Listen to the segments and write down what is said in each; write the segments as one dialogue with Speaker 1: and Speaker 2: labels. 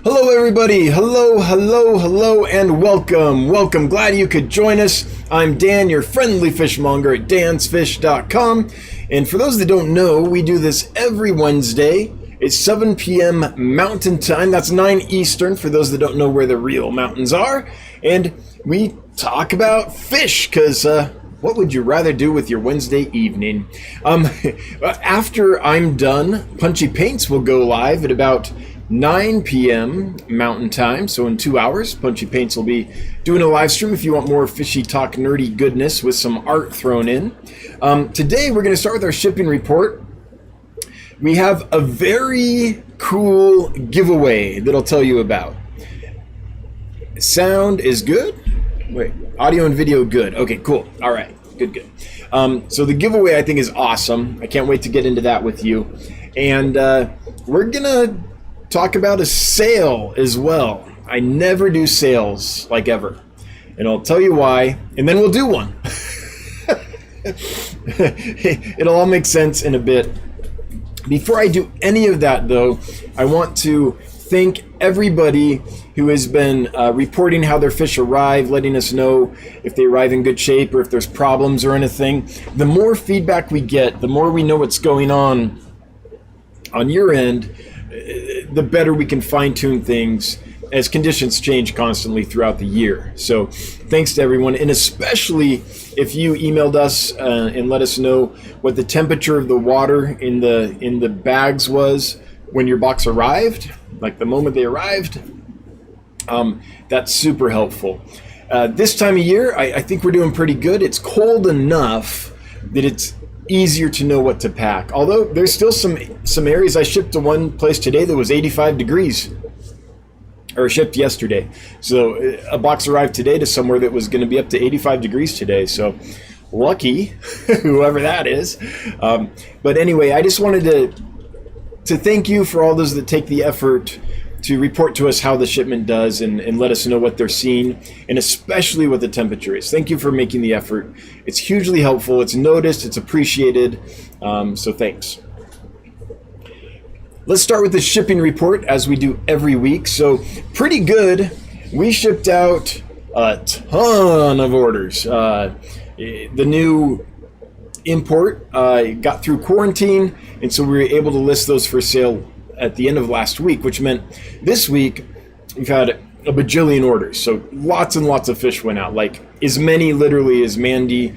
Speaker 1: Hello everybody, hello, and welcome. Glad you could join us. I'm Dan, your friendly fishmonger at dansfish.com. And for those that don't know, we do this every Wednesday. It's 7 p.m. Mountain Time. That's 9 Eastern for those that don't know where the real mountains are. And we talk about fish, because what would you rather do with your Wednesday evening? After I'm done, Punchy Paints will go live at about 9 p.m. Mountain Time, so in 2 hours, Punchy Paints will be doing a live stream if you want more fishy talk nerdy goodness with some art thrown in. Today we're going to start with our shipping report. We have a very cool giveaway that I'll tell you about. Sound is good? Wait, audio and video good. Okay, cool. All right, good. So the giveaway I think is awesome. I can't wait to get into that with you. And we're going to talk about a sale as well. I never do sales like ever, and I'll tell you why, and then we'll do one. It'll all make sense in a bit. Before I do any of that though, I want to thank everybody who has been reporting how their fish arrive, letting us know if they arrive in good shape or if there's problems or anything. The more feedback we get, the more we know what's going on your end, the better we can fine-tune things as conditions change constantly throughout the year. So thanks to everyone, and especially if you emailed us and let us know what the temperature of the water in the bags was when your box arrived, like the moment they arrived. That's super helpful. This time of year, I think we're doing pretty good. It's cold enough that it's easier to know what to pack. Although there's still some areas. I shipped to one place today that was 85 degrees, or shipped yesterday. So a box arrived today to somewhere that was going to be up to 85 degrees today. So lucky, whoever that is. But anyway, I just wanted to thank you for all those that take the effort to report to us how the shipment does and let us know what they're seeing, and especially what the temperature is. Thank you for making the effort. It's hugely helpful. It's noticed. It's appreciated. So thanks. Let's start with the shipping report as we do every week. So pretty good. We shipped out a ton of orders. The new import got through quarantine, and so we were able to list those for sale at the end of last week, which meant this week we've had a bajillion orders. So lots and lots of fish went out, like as many literally as Mandy,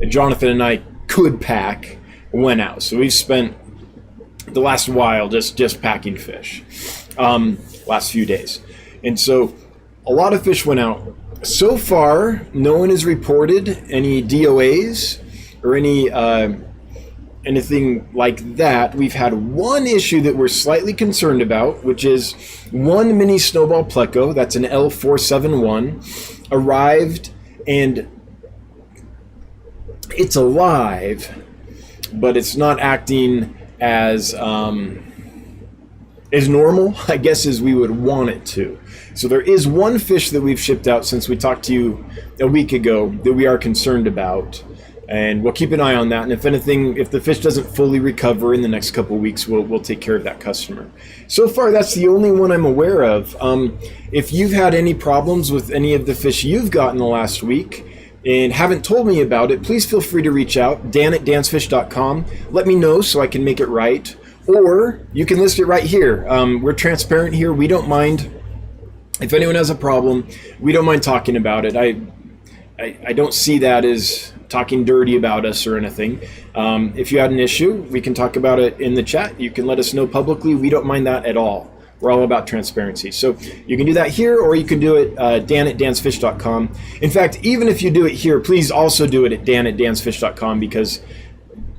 Speaker 1: Jonathan, and I could pack went out. So we've spent the last while just packing fish, last few days. And so a lot of fish went out. So far, no one has reported any DOAs or anything like that. We've had one issue that we're slightly concerned about, which is one mini snowball pleco, that's an L471, arrived, and it's alive, but it's not acting as normal, I guess, as we would want it to. So there is one fish that we've shipped out since we talked to you a week ago that we are concerned about. And we'll keep an eye on that. And if anything, if the fish doesn't fully recover in the next couple of weeks, we'll take care of that customer. So far, that's the only one I'm aware of. If you've had any problems with any of the fish you've gotten the last week and haven't told me about it, please feel free to reach out, dan@dansfish.com. Let me know so I can make it right. Or you can list it right here. We're transparent here. We don't mind. If anyone has a problem, we don't mind talking about it. I don't see that as talking dirty about us or anything. If you had an issue, we can talk about it in the chat. You can let us know publicly. We don't mind that at all. We're all about transparency. So you can do that here, or you can do it dan@dansfish.com. In fact, even if you do it here, please also do it at dan@dansfish.com, because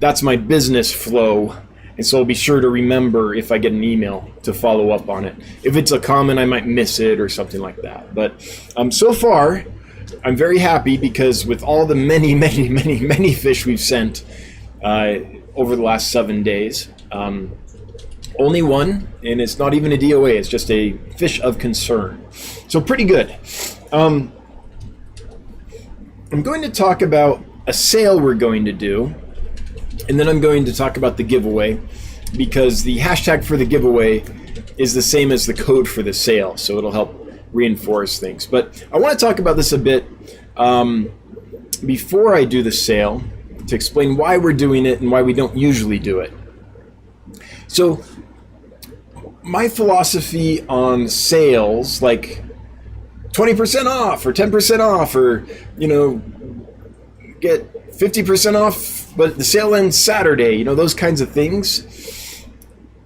Speaker 1: that's my business flow. And so I'll be sure to remember if I get an email to follow up on it. If it's a comment, I might miss it or something like that. But so far, I'm very happy, because with all the many fish we've sent over the last 7 days, only one, and it's not even a DOA, it's just a fish of concern. So pretty good. I'm going to talk about a sale we're going to do, and then I'm going to talk about the giveaway, because the hashtag for the giveaway is the same as the code for the sale, so it'll help reinforce things. But I want to talk about this a bit before I do the sale, to explain why we're doing it and why we don't usually do it. So my philosophy on sales, like 20% off or 10% off, or, get 50% off, but the sale ends Saturday, those kinds of things,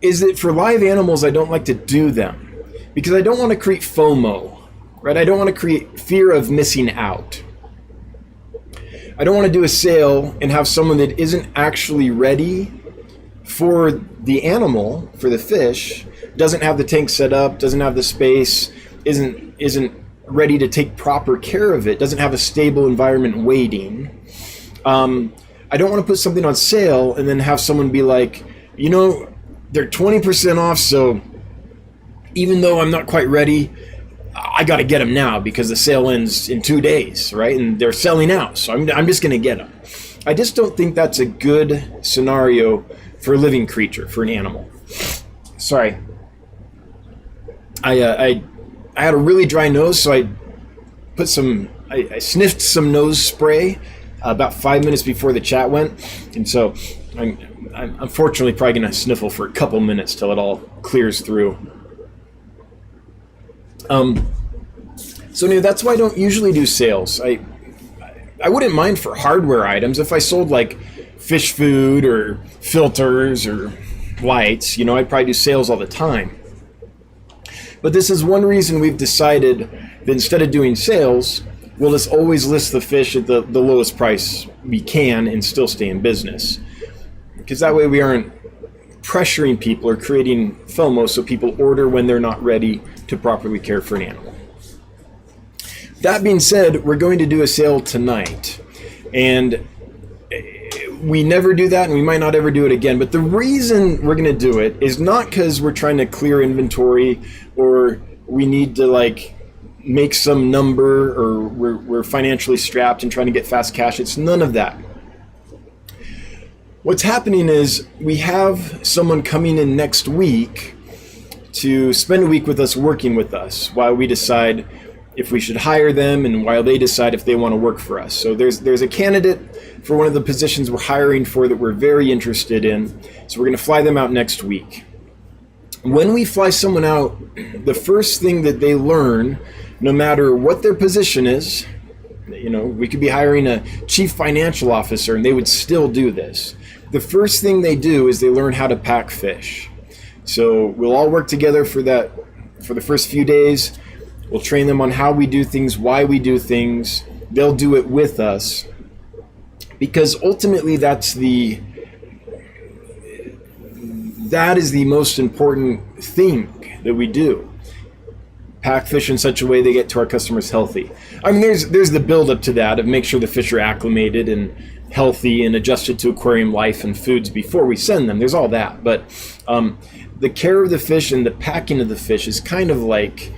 Speaker 1: is that for live animals, I don't like to do them because I don't want to create FOMO, right? I don't want to create fear of missing out. I don't want to do a sale and have someone that isn't actually ready for the animal, for the fish, doesn't have the tank set up, doesn't have the space, isn't ready to take proper care of it, doesn't have a stable environment waiting. I don't want to put something on sale and then have someone be like, they're 20% off, so even though I'm not quite ready, I got to get them now because the sale ends in 2 days, right? And they're selling out, so I'm just going to get them. I just don't think that's a good scenario for a living creature, for an animal. Sorry. I had a really dry nose, so I sniffed some nose spray about 5 minutes before the chat went, and so I'm unfortunately probably going to sniffle for a couple minutes till it all clears through. So anyway, that's why I don't usually do sales. I wouldn't mind for hardware items if I sold like fish food or filters or lights. I'd probably do sales all the time. But this is one reason we've decided that instead of doing sales, we'll just always list the fish at the lowest price we can and still stay in business. Because that way we aren't pressuring people or creating FOMO so people order when they're not ready to properly care for an animal. That being said, we're going to do a sale tonight. And we never do that, and we might not ever do it again. But the reason we're going to do it is not because we're trying to clear inventory or we need to make some number or we're financially strapped and trying to get fast cash. It's none of that. What's happening is we have someone coming in next week to spend a week with us, working with us, while we decide if we should hire them and while they decide if they want to work for us. So there's a candidate for one of the positions we're hiring for that we're very interested in. So we're going to fly them out next week. When we fly someone out, the first thing that they learn, no matter what their position is, we could be hiring a chief financial officer and they would still do this. The first thing they do is they learn how to pack fish. So we'll all work together for the first few days. We'll train them on how we do things, why we do things. They'll do it with us. Because ultimately that is the most important thing that we do. Pack fish in such a way they get to our customers healthy. I mean, there's the build up to that of make sure the fish are acclimated and healthy and adjusted to aquarium life and foods before we send them. There's all that. But the care of the fish and the packing of the fish is kind of like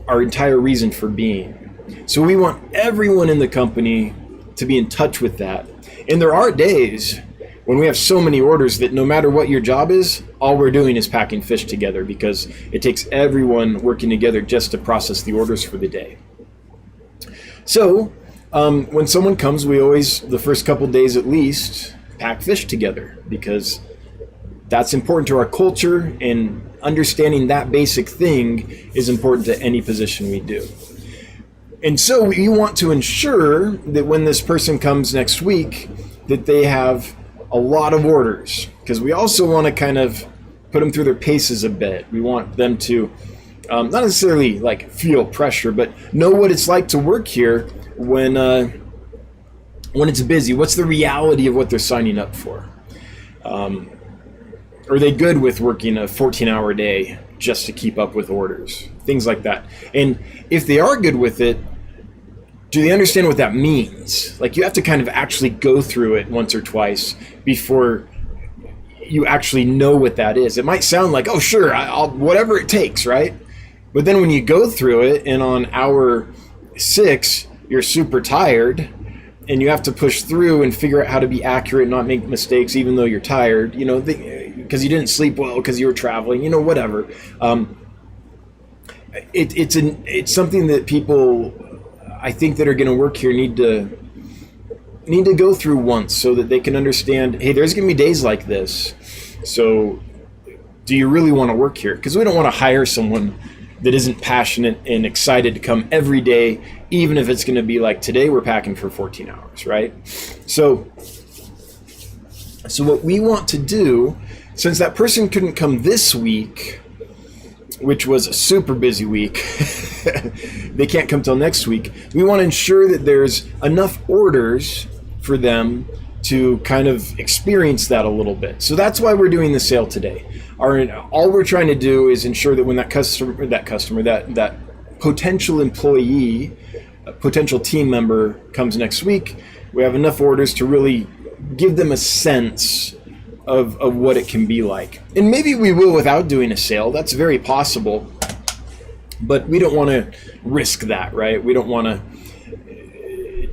Speaker 1: our entire reason for being. So we want everyone in the company to be in touch with that. And there are days when we have so many orders that no matter what your job is, all we're doing is packing fish together because it takes everyone working together just to process the orders for the day. So when someone comes, we always, the first couple days at least, pack fish together because that's important to our culture, and understanding that basic thing is important to any position we do. And so we want to ensure that when this person comes next week, that they have a lot of orders, because we also want to kind of put them through their paces a bit. We want them to not necessarily feel pressure, but know what it's like to work here when it's busy. What's the reality of what they're signing up for? Are they good with working a 14-hour day just to keep up with orders? Things like that. And if they are good with it, do they understand what that means? You have to kind of actually go through it once or twice before you actually know what that is. It might sound like, oh, sure, I'll whatever it takes, right? But then when you go through it and on hour 6, you're super tired and you have to push through and figure out how to be accurate, not make mistakes, even though you're tired. because you didn't sleep well, because you were traveling, whatever. It's something that people, I think, that are going to work here need to go through once, so that they can understand, hey, there's going to be days like this. So do you really want to work here? Because we don't want to hire someone that isn't passionate and excited to come every day, even if it's going to be like today we're packing for 14 hours, right? So what we want to do, since that person couldn't come this week, which was a super busy week, they can't come till next week, we want to ensure that there's enough orders for them to kind of experience that a little bit. So that's why we're doing the sale today. All we're trying to do is ensure that when that potential employee, potential team member comes next week, we have enough orders to really give them a sense of what it can be like. And maybe we will without doing a sale. That's very possible. But we don't want to risk that, right? We don't want to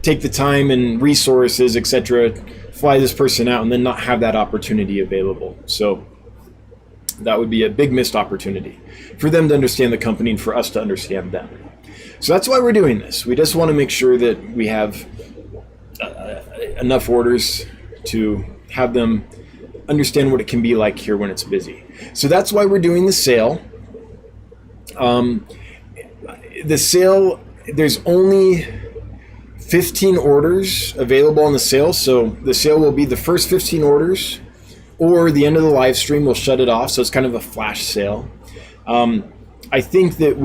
Speaker 1: take the time and resources, etc., fly this person out and then not have that opportunity available. So that would be a big missed opportunity for them to understand the company and for us to understand them. So that's why we're doing this. We just want to make sure that we have enough orders to have them understand what it can be like here when it's busy. So that's why we're doing the sale. The sale, there's only 15 orders available on the sale. So the sale will be the first 15 orders, or the end of the live stream, we'll shut it off. So it's kind of a flash sale. I think that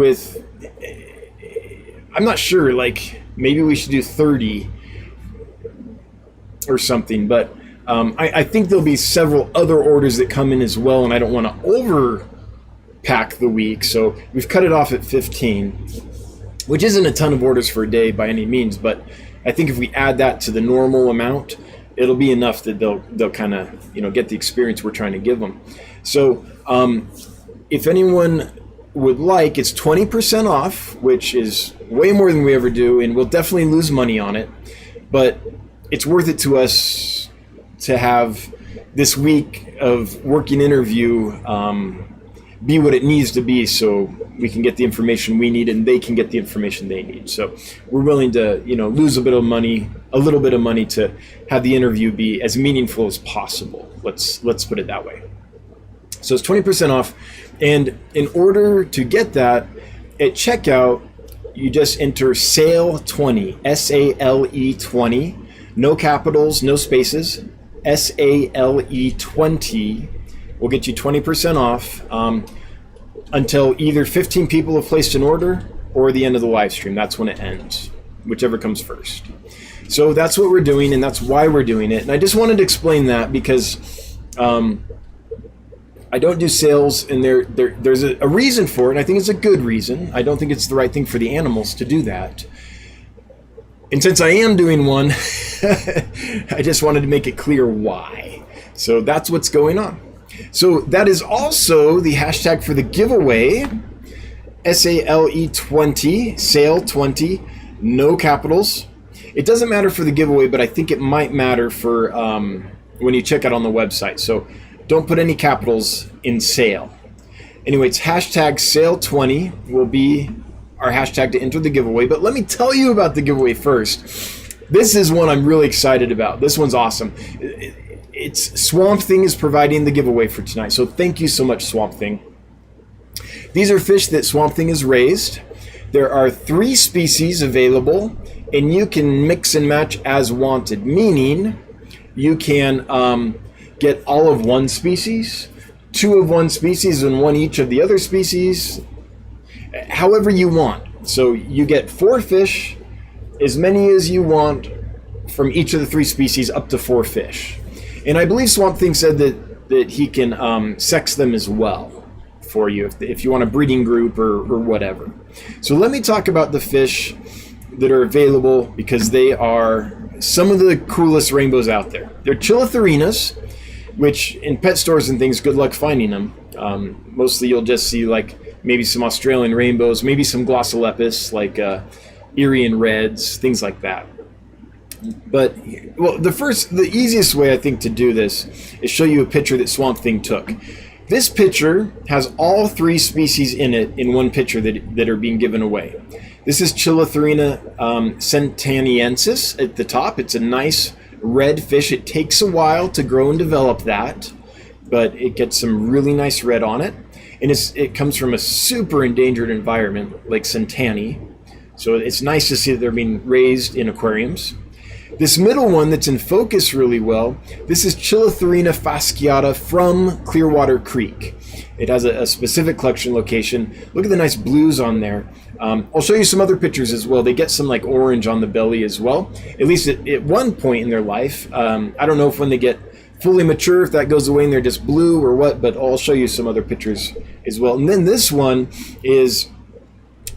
Speaker 1: I'm not sure, like maybe we should do 30 or something, but I think there'll be several other orders that come in as well, and I don't want to overpack the week. So we've cut it off at 15, which isn't a ton of orders for a day by any means, but I think if we add that to the normal amount, it'll be enough that they'll kind of get the experience we're trying to give them. So if anyone would like, it's 20% off, which is way more than we ever do, and we'll definitely lose money on it, but it's worth it to us to have this week of working interview be what it needs to be, so we can get the information we need and they can get the information they need. So we're willing to lose a little bit of money to have the interview be as meaningful as possible. Let's put it that way. So it's 20% off, and in order to get that, at checkout you just enter SALE 20, SALE 20, no capitals, no spaces, SALE 20 will get you 20% off until either 15 people have placed an order or the end of the live stream. That's when it ends, whichever comes first. So that's what we're doing, and that's why we're doing it. And I just wanted to explain that because I don't do sales, and there's a reason for it, and I think it's a good reason. I don't think it's the right thing for the animals to do that. And since I am doing one, I just wanted to make it clear why. So that's what's going on. So that is also the hashtag for the giveaway, SALE 20, SALE 20, no capitals. It doesn't matter for the giveaway, but I think it might matter for when you check out on the website. So don't put any capitals in sale. Anyway, it's hashtag SALE 20 will be our hashtag to enter the giveaway. But let me tell you about the giveaway first. This is one I'm really excited about. This one's awesome. It's Swamp Thing is providing the giveaway for tonight. So thank you so much, Swamp Thing. These are fish that Swamp Thing has raised. There are 3 species available, and you can mix and match as wanted, meaning you can get all of one species, 2 of one species, and 1 each of the other species, however you want. So you get 4 fish, as many as you want from each of the 3 species, up to 4 fish. And I believe Swamp Thing said that he can sex them as well for you if you want a breeding group or whatever. So let me talk about the fish that are available, because they are some of the coolest rainbows out there. They're Chilathirinas, which in pet stores and things, good luck finding them. Mostly you'll just see like maybe some Australian rainbows, maybe some glossolepis like Irian reds, things like that. But, well, the easiest way I think to do this is show you a picture that Swamp Thing took. This picture has all 3 species in it in one picture that are being given away. This is Chillatherina Sentaniensis at the top. It's a nice red fish. It takes a while to grow and develop that, but it gets some really nice red on it. And it comes from a super endangered environment like Centani. So it's nice to see that they're being raised in aquariums. This middle one that's in focus really well, this is Chilatherina Fasciata from Clearwater Creek. It has a specific collection location. Look at the nice blues on there. I'll show you some other pictures as well. They get some like orange on the belly as well, at least at one point in their life. I don't know if when they get fully mature, if that goes away and they're just blue or what, but I'll show you some other pictures as well. And then this one is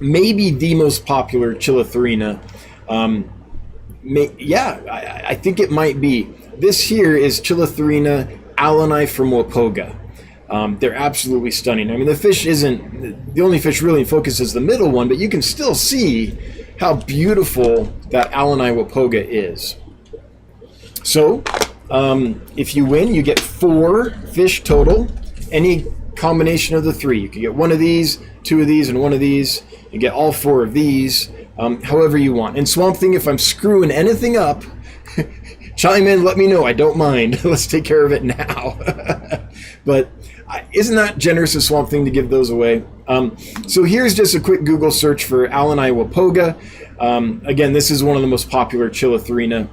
Speaker 1: maybe the most popular Chillathirina. I think it might be. This here is Chillathirina alani from Wapoga. They're absolutely stunning. I mean, the fish isn't, the only fish really in focus is the middle one, but you can still see how beautiful that alani Wapoga is. So, if you win, you get 4 fish total, any combination of the 3. You can get 1 of these, 2 of these, and 1 of these. You get all 4 of these. However you want. And Swamp Thing, if I'm screwing anything up, chime in, let me know. I don't mind. Let's take care of it now. But isn't that generous of Swamp Thing to give those away? So here's just a quick Google search for alani Wapoga. Again, this is one of the most popular Chillathirina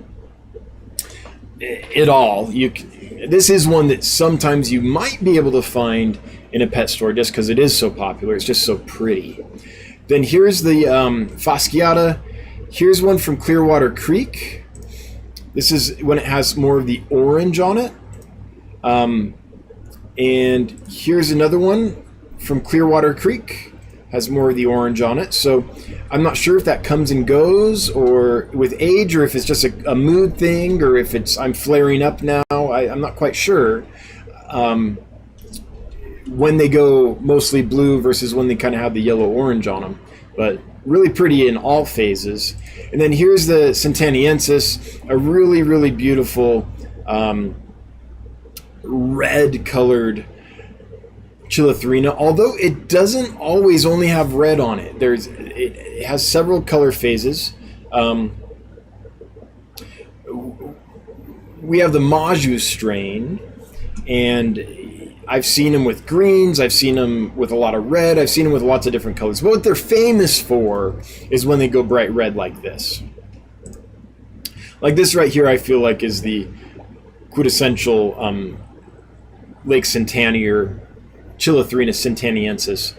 Speaker 1: at all. This is one that sometimes you might be able to find in a pet store just because it is so popular. It's just so pretty. Then here's the Fasciata. Here's one from Clearwater Creek. This is when it has more of the orange on it. And here's another one from Clearwater Creek. Has more of the orange on it. So I'm not sure if that comes and goes or with age, or if it's just a mood thing, or if it's I'm flaring up now. I'm not quite sure. When they go mostly blue versus when they kind of have the yellow-orange on them. But really pretty in all phases. And then here's the Centaniensis, a really, really beautiful red-colored Chillathirina, although it doesn't always only have red on it. It has several color phases. We have the Maju strain, and I've seen them with greens, I've seen them with a lot of red, I've seen them with lots of different colors. But what they're famous for is when they go bright red like this. Like this right here, I feel like is the quintessential Lake Centanier, Chillatherina Sentaniensis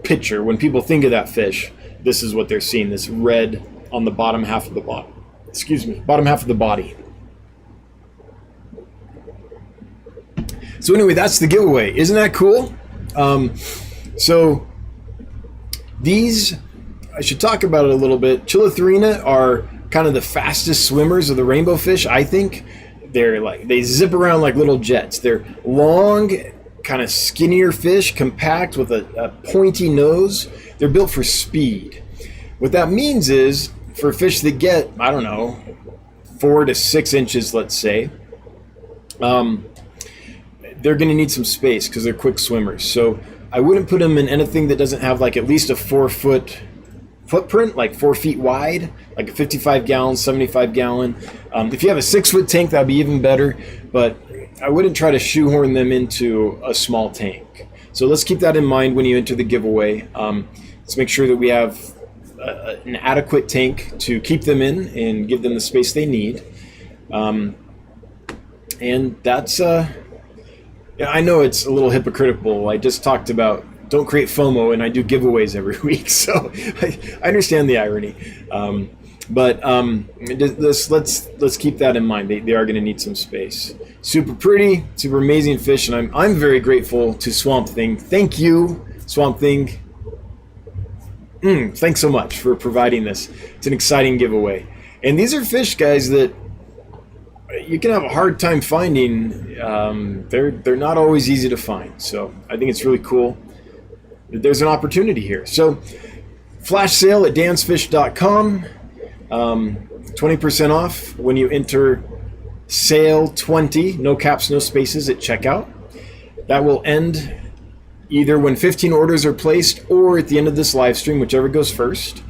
Speaker 1: picture. When people think of that fish, this is what they're seeing, this red on the bottom half of the bottom. Bottom half of the body. So anyway, that's the giveaway. Isn't that cool? So these, I should talk about it a little bit. Chillathirina are kind of the fastest swimmers of the rainbow fish, I think. They zip around like little jets. They're long, kind of skinnier fish, compact with a pointy nose. They're built for speed. What that means is, for fish that get, I don't know, 4 to 6 inches, let's say, they're going to need some space because they're quick swimmers. So I wouldn't put them in anything that doesn't have like at least a 4-foot footprint, like 4 feet wide, like a 55-gallon, 75-gallon. If you have a 6-foot tank, that'd be even better. But I wouldn't try to shoehorn them into a small tank. So let's keep that in mind when you enter the giveaway. Let's make sure that we have an adequate tank to keep them in and give them the space they need. And that's... Yeah, I know it's a little hypocritical. I just talked about don't create FOMO, and I do giveaways every week, so I understand the irony. Let's keep that in mind. They are going to need some space. Super pretty, super amazing fish, and I'm very grateful to Swamp Thing. Thank you, Swamp Thing. Thanks so much for providing this. It's an exciting giveaway. And these are fish, guys, that you can have a hard time finding. They're not always easy to find. So I think it's really cool that there's an opportunity here. So flash sale at dansfish.com. 20% off when you enter sale 20, no caps, no spaces at checkout. That will end either when 15 orders are placed or at the end of this live stream, whichever goes first.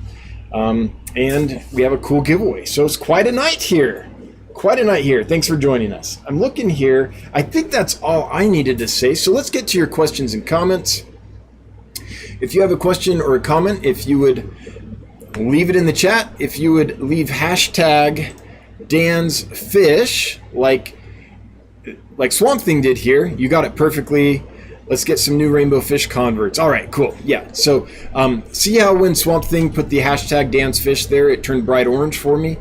Speaker 1: And we have a cool giveaway. So it's quite a night here. Quite a night here. Thanks for joining us. I'm looking here. I think that's all I needed to say. So let's get to your questions and comments. If you have a question or a comment, if you would leave it in the chat, if you would leave hashtag Dan's Fish, like Swamp Thing did here, you got it perfectly. Let's get some new rainbow fish converts. All right, cool. Yeah, so see how when Swamp Thing put the hashtag Dan's Fish there, it turned bright orange for me?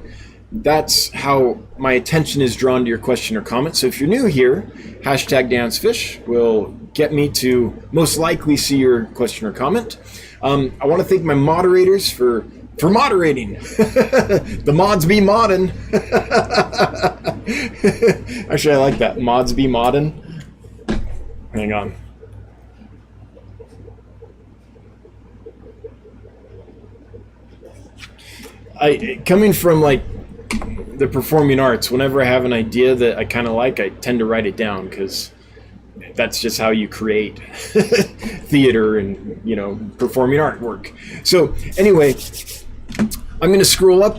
Speaker 1: That's how my attention is drawn to your question or comment. So if you're new here, hashtag Dan's Fish will get me to most likely see your question or comment. I want to thank my moderators for moderating. The mods be moddin'. Actually, I like that. Mods be moddin'. Hang on. Coming from like the performing arts, whenever I have an idea that I kind of like, I tend to write it down because that's just how you create theater and, you know, performing artwork. So anyway, I'm going to scroll up.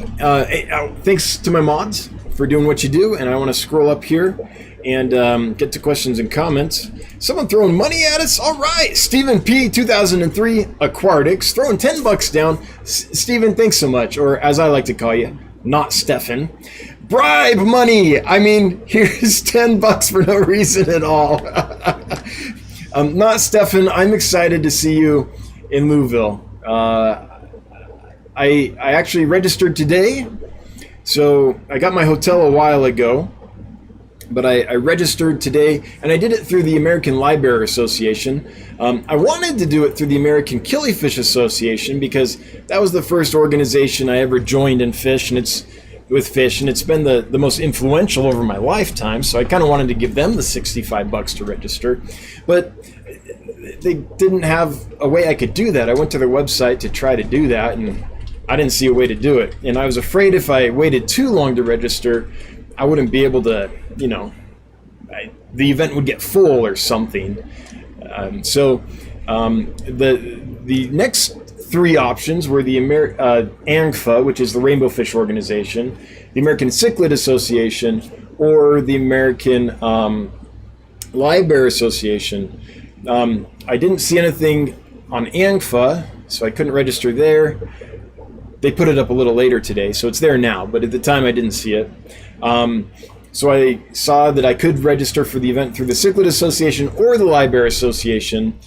Speaker 1: Thanks to my mods for doing what you do, and I want to scroll up here and get to questions and comments. Someone throwing money at us. All right, Stephen P. 2003 Aquatics throwing $10 down. Stephen, thanks so much, or as I like to call you, not Stefan. Bribe money. I mean, here's $10 for no reason at all. Not Stefan. I'm excited to see you in Louisville. I actually registered today, so I got my hotel a while ago. But I registered today, and I did it through the American Library Association. I wanted to do it through the American Killifish Association because that was the first organization I ever joined in fish, and it's been the most influential over my lifetime. So I kind of wanted to give them the $65 to register, but they didn't have a way I could do that. I went to their website to try to do that, and I didn't see a way to do it. And I was afraid if I waited too long to register, I wouldn't be able to, you know, the event would get full or something. So the next three options were the ANGFA, which is the Rainbowfish Organization, the American Cichlid Association, or the American Library Association. I didn't see anything on ANGFA, so I couldn't register there. They put it up a little later today, so it's there now, but at the time I didn't see it. So I saw that I could register for the event through the Cichlid Association or the Library Association.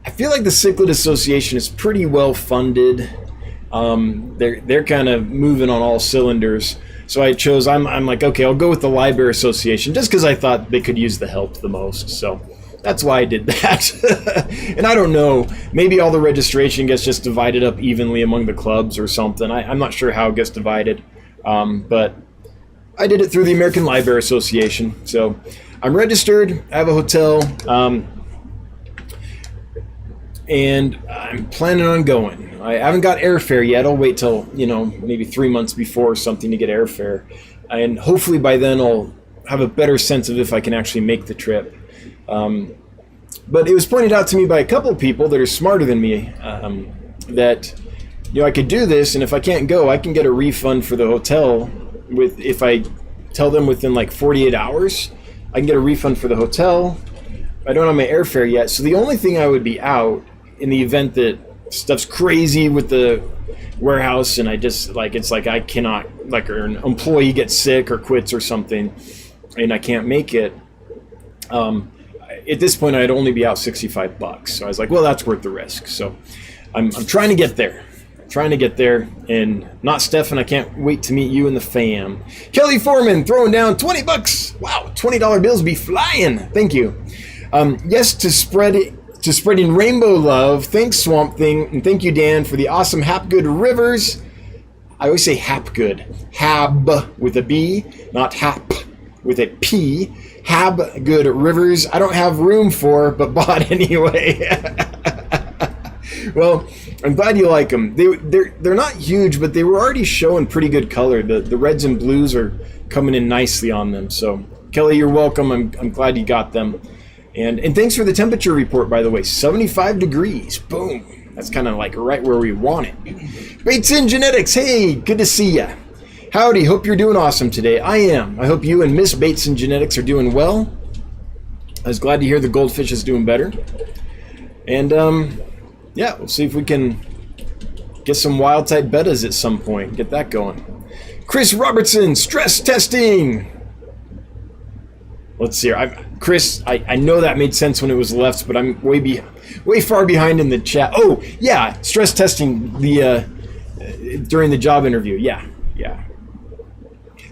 Speaker 1: I feel like the Cichlid Association is pretty well funded. They're kind of moving on all cylinders. So I chose, I'm like, okay, I'll go with the Library Association just because I thought they could use the help the most. So that's why I did that. And I don't know, maybe all the registration gets just divided up evenly among the clubs or something. I'm not sure how it gets divided, but I did it through the American Library Association. So I'm registered, I have a hotel, and I'm planning on going. I haven't got airfare yet. I'll wait till, you know, maybe 3 months before or something to get airfare. And hopefully by then I'll have a better sense of if I can actually make the trip. But it was pointed out to me by a couple of people that are smarter than me, that, you know, I could do this, and if I can't go, I can get a refund for the hotel if I tell them within like 48 hours, I can get a refund for the hotel. I don't have my airfare yet, so the only thing I would be out in the event that stuff's crazy with the warehouse and I just like, it's like I cannot, like, or an employee gets sick or quits or something and I can't make it. At this point I'd only be out $65, so I was like, well, that's worth the risk. So I'm trying to get there. And not Stefan, I can't wait to meet you and the fam. Kelly Foreman throwing down $20. Wow, $20 bills be flying. Thank you. Yes, to spreading rainbow love. Thanks, Swamp Thing, and thank you, Dan, for the awesome Hapgood Rivers. I always say Hapgood. Hab with a B, not Hap with a P. Hapgood Rivers. I don't have room for, but bought anyway. Well, I'm glad you like them. They're not huge, but they were already showing pretty good color. The reds and blues are coming in nicely on them. So Kelly, you're welcome. I'm glad you got them. And thanks for the temperature report, by the way. 75 degrees. Boom. That's kind of like right where we want it. Bates in Genetics. Hey, good to see ya. Howdy. Hope you're doing awesome today. I am. I hope you and Miss Bates in Genetics are doing well. I was glad to hear the goldfish is doing better. And yeah, we'll see if we can get some wild type betas at some point. Get that going. Chris Robertson, stress testing. Let's see here. Chris, I know that made sense when it was left, but I'm way far behind in the chat. Oh yeah, stress testing during the job interview. Yeah.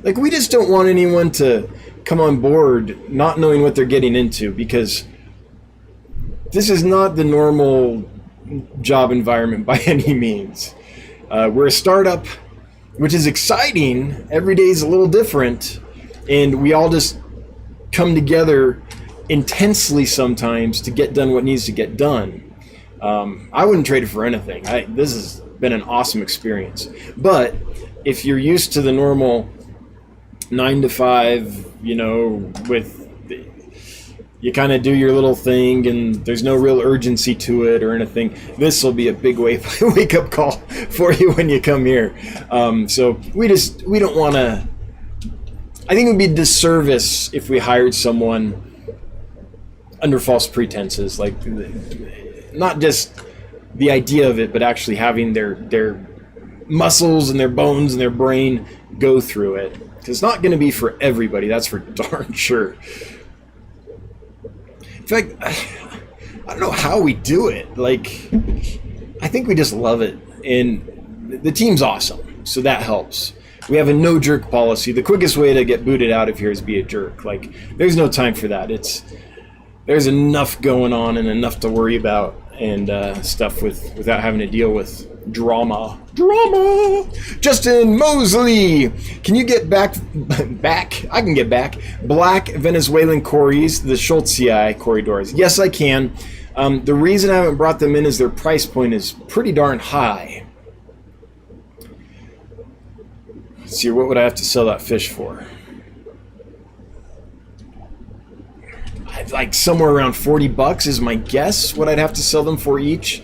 Speaker 1: Like, we just don't want anyone to come on board not knowing what they're getting into, because this is not the normal job environment by any means. We're a startup, which is exciting. Every day is a little different, and we all just come together intensely sometimes to get done what needs to get done. I wouldn't trade it for anything. This has been an awesome experience. But if you're used to the normal 9 to 5, with you kind of do your little thing and there's no real urgency to it or anything, this will be a big wake up call for you when you come here. So we don't want to. I think it would be a disservice if we hired someone under false pretenses, like not just the idea of it, but actually having their muscles and their bones and their brain go through it. It's not going to be for everybody, that's for darn sure. In fact, I don't know how we do it. Like, I think we just love it, and the team's awesome, so that helps. We have a no jerk policy. The quickest way to get booted out of here is be a jerk. Like, there's no time for that. There's enough going on and enough to worry about and stuff without having to deal with drama. Justin Mosley, can you get back? I can get back. Black Venezuelan Cories, the Schultzii corridors. Yes, I can. The reason I haven't brought them in is their price point is pretty darn high. Let's see, what would I have to sell that fish for? Like somewhere around $40 is my guess what I'd have to sell them for each.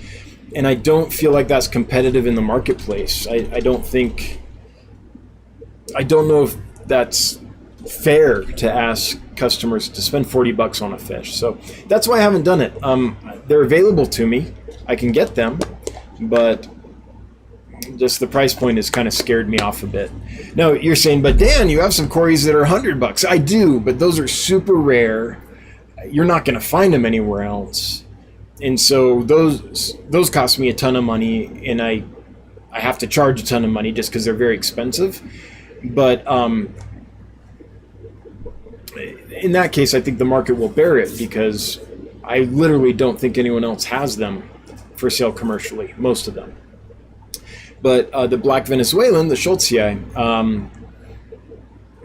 Speaker 1: And I don't feel like that's competitive in the marketplace. I don't know if that's fair to ask customers to spend $40 on a fish. So that's why I haven't done it. They're available to me. I can get them, but just the price point has kind of scared me off a bit. Now you're saying, but Dan, you have some Cories that are $100. I do, but those are super rare. You're not going to find them anywhere else. And so those cost me a ton of money, and I have to charge a ton of money just because they're very expensive. But in that case, I think the market will bear it, because I literally don't think anyone else has them for sale commercially, most of them. But the Black Venezuelan, the Schultzii,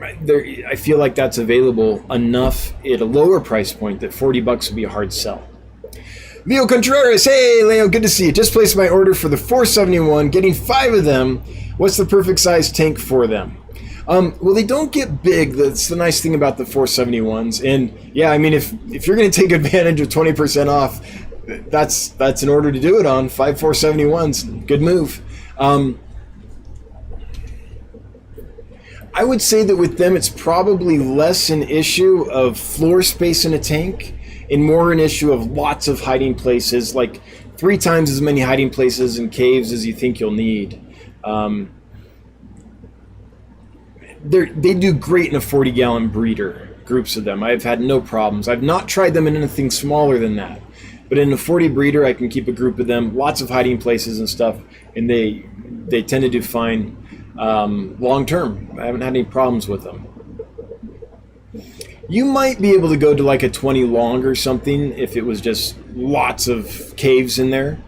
Speaker 1: I feel like that's available enough at a lower price point that $40 would be a hard sell. Leo Contreras, hey Leo, good to see you. Just placed my order for the 471, getting 5 of them. What's the perfect size tank for them? Well, they don't get big. That's the nice thing about the 471s. And yeah, I mean, if you're going to take advantage of 20% off, that's an order to do it on. 5 471s, good move. I would say that with them, it's probably less an issue of floor space in a tank and more an issue of lots of hiding places, like 3 times as many hiding places and caves as you think you'll need. They do great in a 40-gallon breeder, groups of them. I've had no problems. I've not tried them in anything smaller than that. But in a 40 breeder, I can keep a group of them, lots of hiding places and stuff, and they tend to do fine long term. I haven't had any problems with them. You might be able to go to like a 20 long or something if it was just lots of caves in there.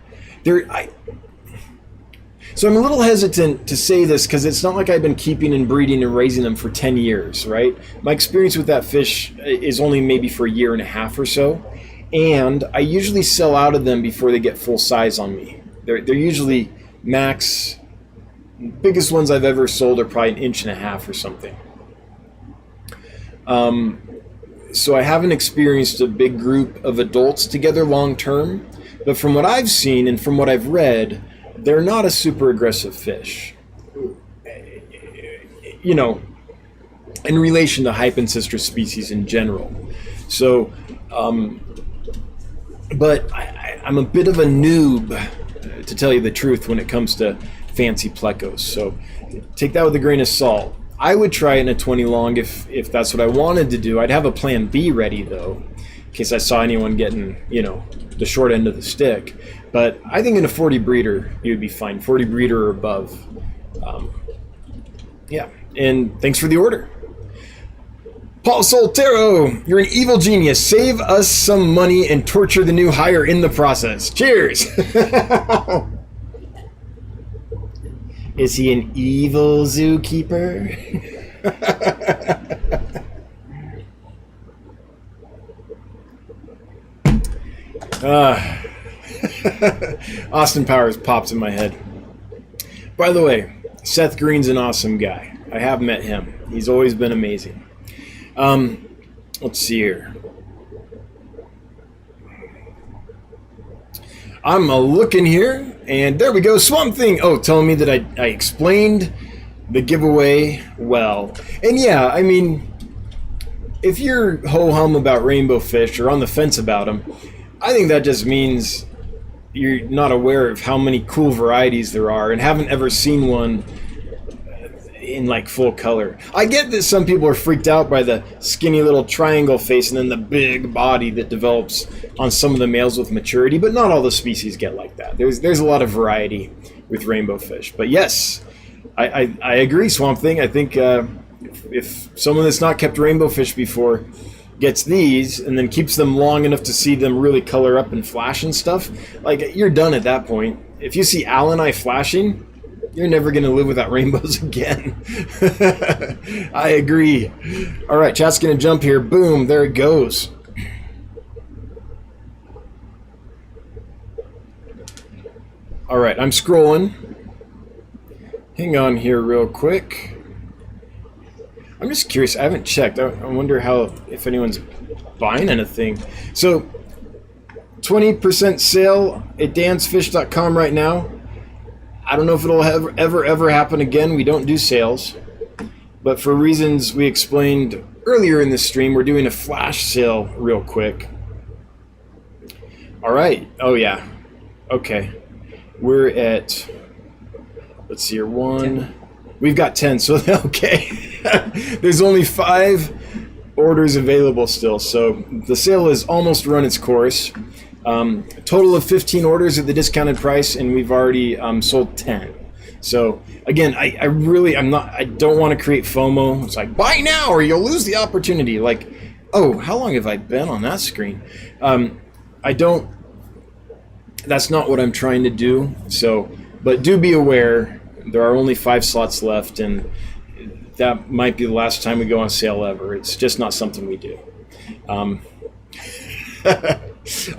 Speaker 1: So I'm a little hesitant to say this because it's not like I've been keeping and breeding and raising them for 10 years, right? My experience with that fish is only maybe for a year and a half or so. And I usually sell out of them before they get full size on me. They're usually max. Biggest ones I've ever sold are probably 1.5 inches or something. So I haven't experienced a big group of adults together long term, but from what I've seen and from what I've read, they're not a super aggressive fish. You know, in relation to Hypensistrus species in general. So, but I'm a bit of a noob, to tell you the truth, when it comes to fancy plecos. So take that with a grain of salt. I would try it in a 20 long if that's what I wanted to do. I'd have a plan B ready, though, in case I saw anyone getting, you know, the short end of the stick. But I think in a 40 breeder, you would be fine. 40 breeder or above. Yeah, and thanks for the order. Paul Soltero, you're an evil genius. Save us some money and torture the new hire in the process. Cheers. Is he an evil zookeeper? Austin Powers pops in my head. By the way, Seth Green's an awesome guy. I have met him. He's always been amazing. Let's see here. I'm looking here, and there we go. Swamp Thing. Oh, telling me that I explained the giveaway well. And yeah, I mean, if you're ho-hum about rainbow fish or on the fence about them, I think that just means you're not aware of how many cool varieties there are and haven't ever seen one in like full color. I get that some people are freaked out by the skinny little triangle face and then the big body that develops on some of the males with maturity, but not all the species get like that. There's a lot of variety with rainbow fish. But yes, I agree, Swamp Thing. I think if someone that's not kept rainbow fish before gets these and then keeps them long enough to see them really color up and flash and stuff, like, you're done at that point. If you see Alani flashing, you're never going to live without rainbows again. I agree. All right, chat's going to jump here. Boom, there it goes. All right, I'm scrolling. Hang on here real quick. I'm just curious. I haven't checked. I wonder if anyone's buying anything. So, 20% sale at dansfish.com right now. I don't know if it'll ever happen again. We don't do sales. But for reasons we explained earlier in the stream, we're doing a flash sale real quick. All right. Oh, yeah. Okay. We're at, let's see here, 1. We've got 10, so okay. There's only 5 orders available still, so the sale has almost run its course. Total of 15 orders at the discounted price, and we've already sold 10. So again, I don't want to create FOMO. It's like, buy now or you'll lose the opportunity. Like, oh, how long have I been on that screen? That's not what I'm trying to do. So, but do be aware, there are only 5 slots left, and that might be the last time we go on sale ever. It's just not something we do. All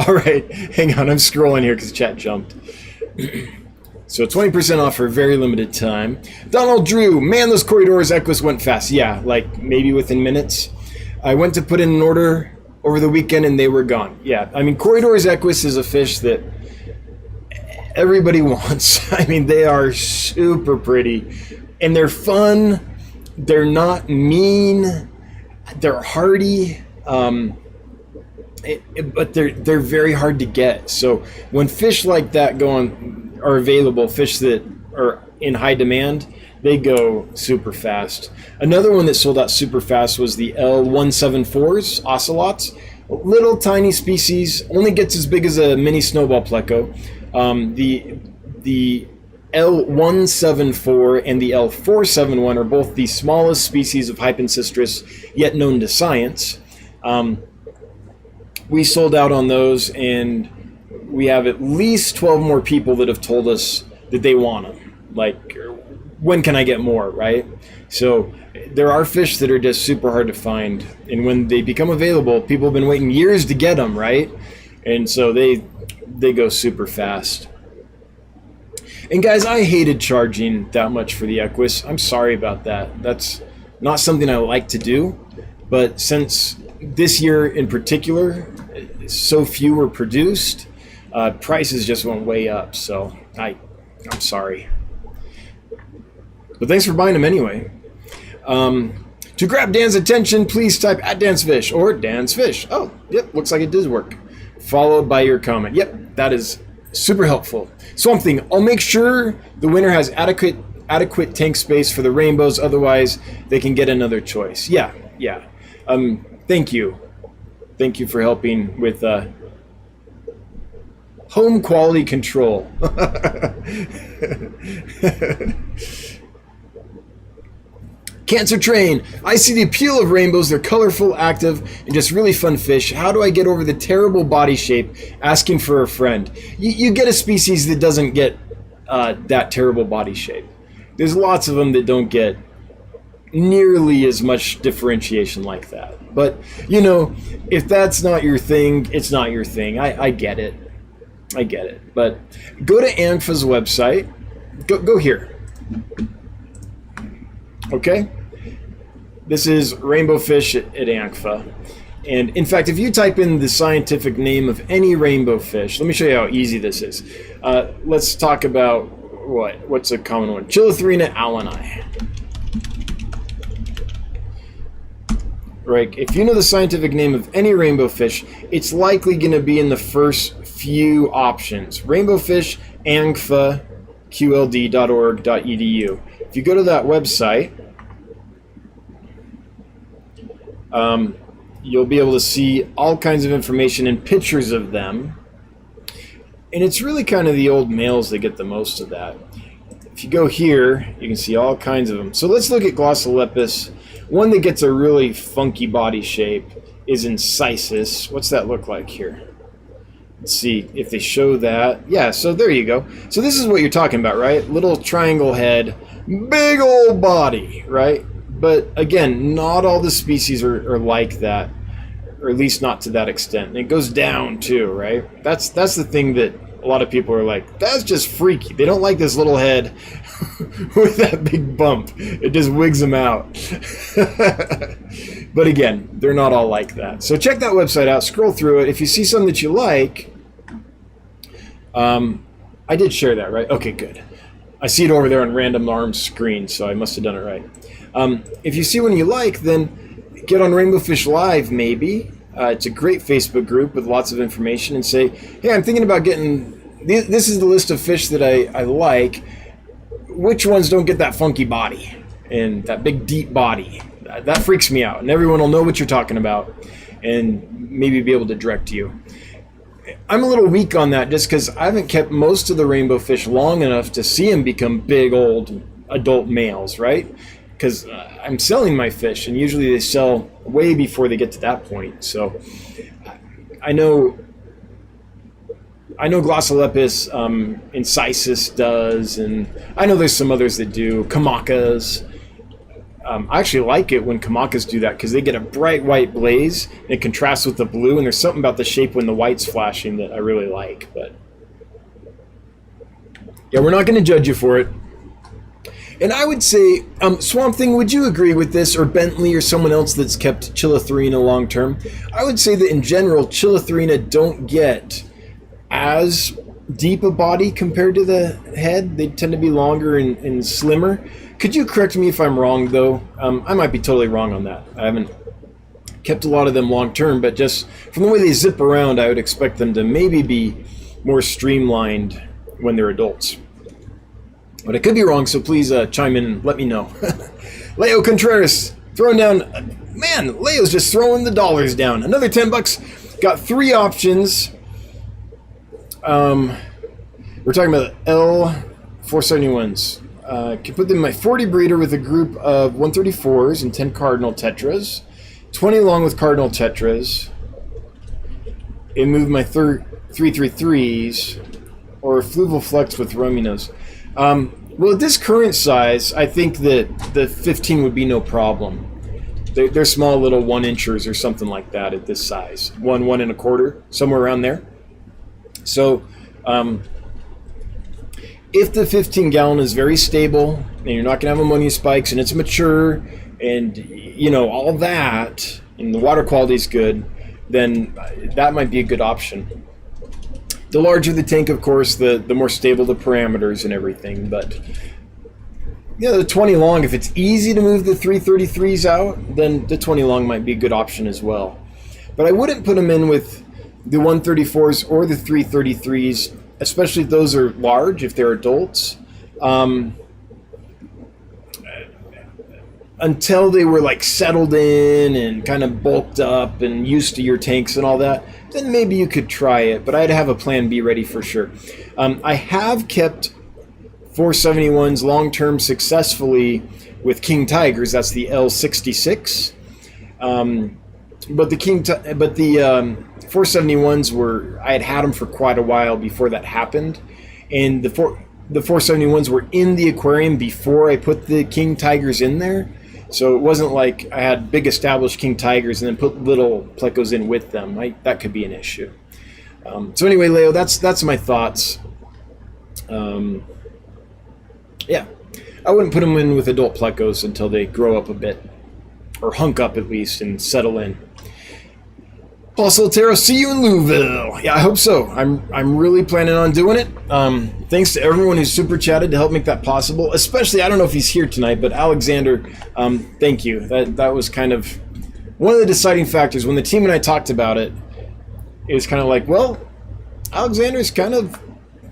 Speaker 1: right, hang on, I'm scrolling here because chat jumped. So 20% off for a very limited time. Donald Drew, man, those Corridors Equus went fast. Yeah, like maybe within minutes. I went to put in an order over the weekend and they were gone. Yeah, I mean, Corridors Equus is a fish that everybody wants. I mean, they are super pretty and they're fun. They're not mean. They're hardy. But they're very hard to get. So when fish like that are available, fish that are in high demand, they go super fast. Another one that sold out super fast was the L174s, ocelots. Little tiny species, only gets as big as a mini snowball pleco. The L174 and the L471 are both the smallest species of Hypensistrus yet known to science. We sold out on those, and we have at least 12 more people that have told us that they want them. Like, when can I get more, right? So there are fish that are just super hard to find, and when they become available, people have been waiting years to get them, right? And so they go super fast. And guys, I hated charging that much for the Equus. I'm sorry about that. That's not something I like to do. But since this year in particular, so few were produced, prices just went way up. So I'm sorry. But thanks for buying them anyway. To grab Dan's attention, please type @DansFish or DansFish. Oh, yep, looks like it does work. Followed by your comment. Yep, that is super helpful. Swamp Thing, I'll make sure the winner has adequate tank space for the rainbows, otherwise they can get another choice. Yeah. Thank you. Thank you for helping with home quality control. Cancer Train, I see the appeal of rainbows. They're colorful, active, and just really fun fish. How do I get over the terrible body shape? Asking for a friend. You get a species that doesn't get that terrible body shape. There's lots of them that don't get nearly as much differentiation like that. But, you know, if that's not your thing, it's not your thing. I get it. I get it. But go to ANFA's website. Go here. Okay? This is Rainbowfish at ANFA. And in fact, if you type in the scientific name of any rainbow fish, let me show you how easy this is. Let's talk about what's a common one? Chillathirina alleni. Right, if you know the scientific name of any rainbow fish, it's likely going to be in the first few options. Rainbowfish, ANFA, qld.org.edu. If you go to that website, you'll be able to see all kinds of information and pictures of them. And it's really kind of the old males that get the most of that. If you go here, you can see all kinds of them. So let's look at Glossolepis. One that gets a really funky body shape is Incisus. What's that look like here? Let's see if they show that. Yeah, so there you go. So this is what you're talking about, right? Little triangle head, big old body, right? But again, not all the species are like that, or at least not to that extent. And it goes down too, right? That's the thing that a lot of people are like, that's just freaky. They don't like this little head with that big bump. It just wigs them out. But again, they're not all like that. So check that website out, scroll through it. If you see something that you like, I did share that, right? Okay, good. I see it over there on Random Arms screen, so I must have done it right. If you see one you like, then get on Rainbowfish Live, maybe. It's a great Facebook group with lots of information, and say, hey, I'm thinking about getting, this is the list of fish that I like. Which ones don't get that funky body and that big deep body? That freaks me out, and everyone will know what you're talking about and maybe be able to direct you. I'm a little weak on that just because I haven't kept most of the rainbow fish long enough to see them become big old adult males, right? Because I'm selling my fish, and usually they sell way before they get to that point. So I know Glossolepis, Incisus does, and I know there's some others that do. Kamakas. I actually like it when Kamakas do that because they get a bright white blaze and it contrasts with the blue, and there's something about the shape when the white's flashing that I really like. But yeah, we're not going to judge you for it. And I would say, Swamp Thing, would you agree with this, or Bentley, or someone else that's kept Chillathirina long term? I would say that in general, Chillathirina don't get as deep a body compared to the head. They tend to be longer and slimmer. Could you correct me if I'm wrong, though? I might be totally wrong on that. I haven't kept a lot of them long term, but just from the way they zip around, I would expect them to maybe be more streamlined when they're adults. But I could be wrong, so please chime in and let me know. Leo Contreras, throwing down... Man, Leo's just throwing the dollars down. Another $10. Got 3 options. We're talking about L471s. Can put them in my 40 breeder with a group of 134s and 10 cardinal tetras. 20 along with cardinal tetras. And move my 333s. Or fluval flex with rominos. Well, at this current size, I think that the 15 would be no problem. They're small little 1-inchers or something like that at this size. 1 1/4, somewhere around there. So, If the 15 gallon is very stable and you're not going to have ammonia spikes and it's mature and, you know, all that, and the water quality is good, then that might be a good option. The larger the tank, of course, the more stable the parameters and everything. But yeah, the 20 long, if it's easy to move the 333s out, then the 20 long might be a good option as well. But I wouldn't put them in with the 134s or the 333s, especially if those are large, if they're adults, until they were like settled in and kind of bulked up and used to your tanks and all that. Then maybe you could try it, but I'd have a plan B ready for sure. I have kept 471s long-term successfully with King Tigers. That's the L66. But the 471s were, I had them for quite a while before that happened, and the 471s were in the aquarium before I put the King Tigers in there. So it wasn't like I had big established King Tigers and then put little plecos in with them. That could be an issue. So anyway, Leo, that's my thoughts. Yeah, I wouldn't put them in with adult plecos until they grow up a bit, or hunk up at least and settle in. Paul Soltero, see you in Louisville. Yeah, I hope so. I'm really planning on doing it. Thanks to everyone who's super chatted to help make that possible. Especially, I don't know if he's here tonight, but Alexander, thank you. That was kind of one of the deciding factors. When the team and I talked about it, it was kind of like, well, Alexander's kind of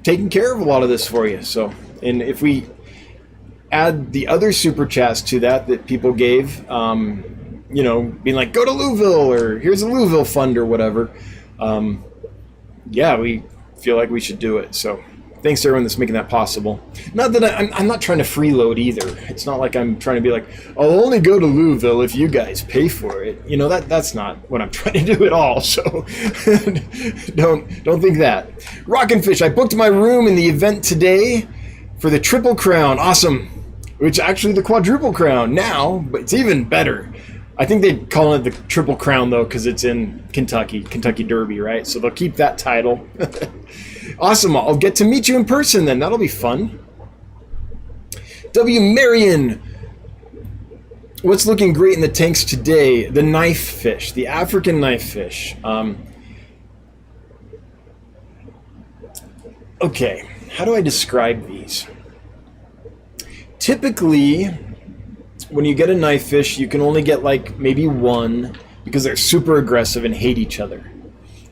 Speaker 1: taking care of a lot of this for you. So, and if we add the other super chats to that people gave, you know, being like, go to Louisville, or here's a Louisville fund or whatever. Yeah, we feel like we should do it. So thanks to everyone that's making that possible. Not that I'm not trying to freeload either. It's not like I'm trying to be like, I'll only go to Louisville if you guys pay for it. You know, that's not what I'm trying to do at all. So don't think that. Rockin' Fish, I booked my room in the event today for the Triple Crown. Awesome. Which actually the Quadruple Crown now, but it's even better. I think they call it the Triple Crown, though, because it's in Kentucky Derby, right? So they'll keep that title. Awesome. I'll get to meet you in person then. That'll be fun. W. Marion. What's looking great in the tanks today? The knife fish, the African knife fish. Okay, how do I describe these? Typically, when you get a knife fish, you can only get like maybe one because they're super aggressive and hate each other.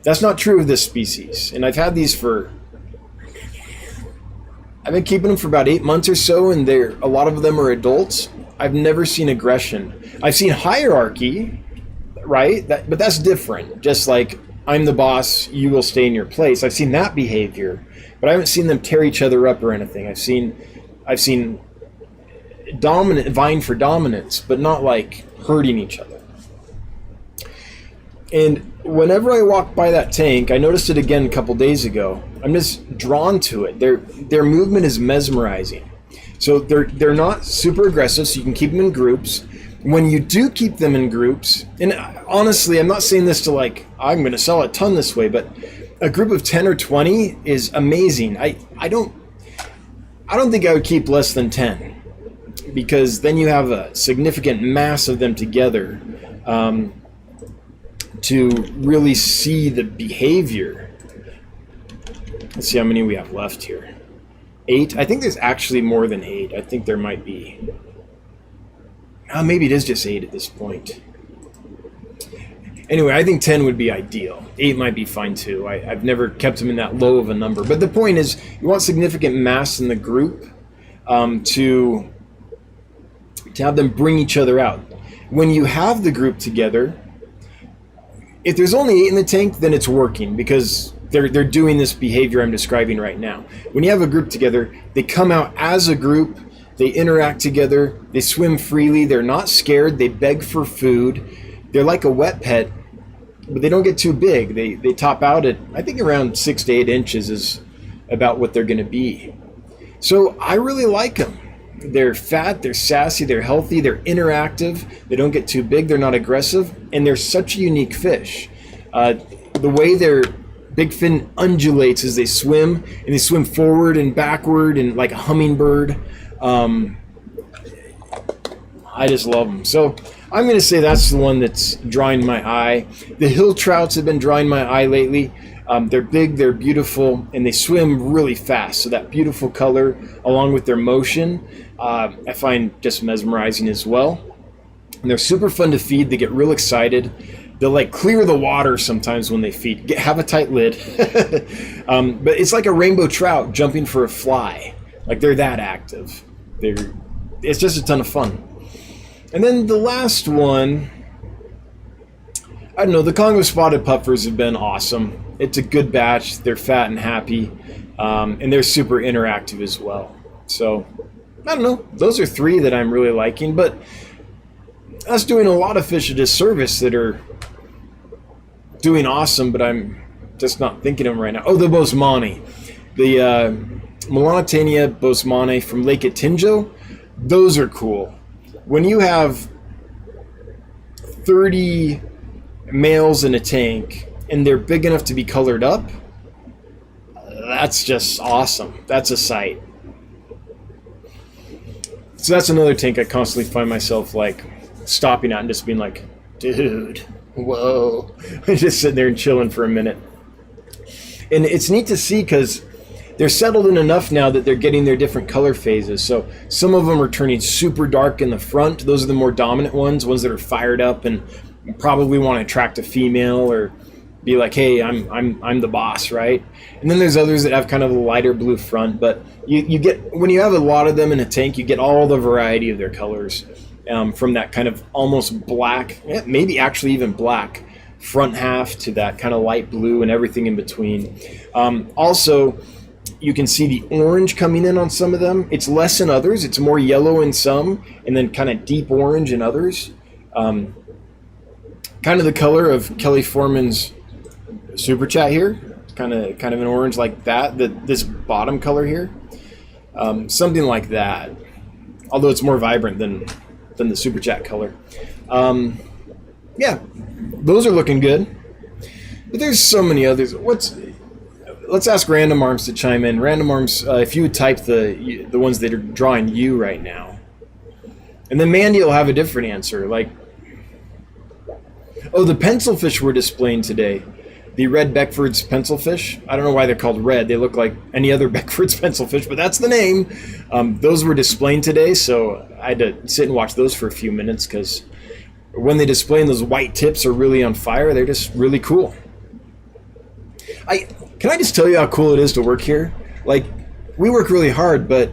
Speaker 1: That's not true of this species. And I've had these I've been keeping them for about 8 months or so, and a lot of them are adults. I've never seen aggression. I've seen hierarchy, right? But that's different. Just like, I'm the boss, you will stay in your place. I've seen that behavior, but I haven't seen them tear each other up or anything. I've seen dominant, vying for dominance, but not like hurting each other. And whenever I walk by that tank, I noticed it again a couple days ago. I'm just drawn to it. Their movement is mesmerizing. So they're not super aggressive, so you can keep them in groups. When you do keep them in groups, and honestly, I'm not saying this to like, I'm going to sell a ton this way, but a group of 10 or 20 is amazing. I don't think I would keep less than 10. Because then you have a significant mass of them together to really see the behavior. Let's see how many we have left here. 8? I think there's actually more than 8. I think there might be. Maybe it is just 8 at this point. Anyway, I think 10 would be ideal. 8 might be fine too. I've never kept them in that low of a number. But the point is, you want significant mass in the group to have them bring each other out. When you have the group together, if there's only 8 in the tank, then it's working because they're doing this behavior I'm describing right now. When you have a group together, they come out as a group, they interact together, they swim freely, they're not scared, they beg for food. They're like a wet pet, but they don't get too big. They top out at, I think, around 6 to 8 inches is about what they're going to be. So I really like them. They're fat, they're sassy, they're healthy, they're interactive, they don't get too big, they're not aggressive, and they're such a unique fish. The way they're big fin undulates as they swim, and they swim forward and backward and like a hummingbird. I just love them. So I'm going to say that's the one that's drawing my eye. The hill trouts have been drawing my eye lately. They're big, they're beautiful, and they swim really fast. So that beautiful color, along with their motion, I find just mesmerizing as well. And they're super fun to feed. They get real excited. They'll like clear the water sometimes when they feed. Have a tight lid. But it's like a rainbow trout jumping for a fly. Like they're that active. It's just a ton of fun. And then the last one, I don't know, the Congo spotted puffers have been awesome. It's a good batch. They're fat and happy, and they're super interactive as well. So, I don't know. Those are three that I'm really liking, but that's doing a lot of fish a disservice that are doing awesome, but I'm just not thinking of them right now. Oh, the Bosemani. The Melanitania bosemani from Lake Atinjo. Those are cool. When you have 30 males in a tank and they're big enough to be colored up, that's just awesome. That's a sight. So that's another tank I constantly find myself like stopping at and just being like, dude, whoa. Just sitting there and chilling for a minute. And it's neat to see because they're settled in enough now that they're getting their different color phases. So some of them are turning super dark in the front. Those are the more dominant ones that are fired up and probably want to attract a female or be like, hey, I'm the boss, right? And then there's others that have kind of a lighter blue front. But you get, when you have a lot of them in a tank, you get all the variety of their colors, from that kind of almost black, maybe actually even black front half to that kind of light blue and everything in between. Also, you can see the orange coming in on some of them. It's less in others. It's more yellow in some, and then kind of deep orange in others. Kind of the color of Kelly Foreman's super chat here. Kind of an orange like that. This bottom color here, something like that. Although it's more vibrant than the super chat color. Yeah, those are looking good. But there's so many others. Let's ask Random Arms to chime in. Random Arms, if you would type the ones that are drawing you right now. And then Mandy will have a different answer. Like, oh, the pencilfish were displaying today. The red Beckford's pencilfish. I don't know why they're called red. They look like any other Beckford's pencilfish, but that's the name. Those were displaying today, so I had to sit and watch those for a few minutes because when they display and those white tips are really on fire, they're just really cool. Can I just tell you how cool it is to work here? Like, we work really hard, but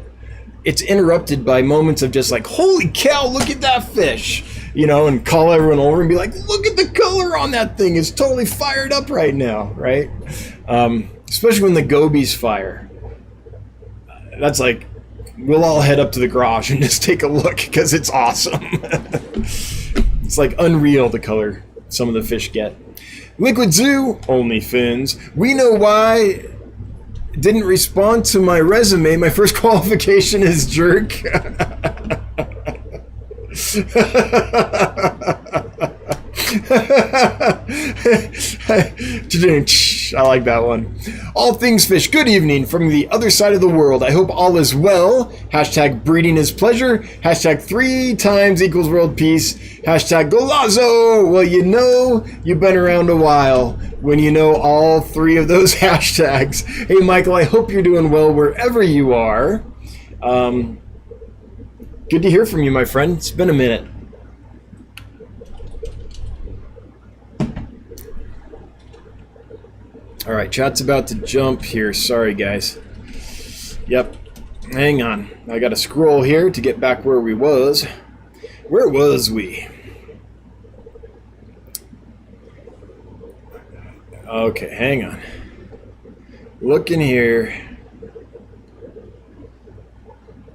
Speaker 1: it's interrupted by moments of just like, holy cow, look at that fish, and call everyone over and be like, look at the color on that thing. It's totally fired up right now, right? Especially when the gobies fire. That's like, we'll all head up to the garage and just take a look because it's awesome. It's like unreal the color some of the fish get. Liquid Zoo, only fins. We know why. Didn't respond to my resume. My first qualification is jerk. I like that one. All things fish, good evening from the other side of the world. I hope all is well. Hashtag breeding is pleasure. Hashtag 3 times equals world peace. Hashtag Golazo. Well, you've been around a while when you know all 3 of those hashtags. Hey, Michael, I hope you're doing well wherever you are. Good to hear from you, my friend. It's been a minute. All right, chat's about to jump here. Sorry, guys. Yep. Hang on. I got to scroll here to get back where we was. Where was we? Okay, hang on. Looking here.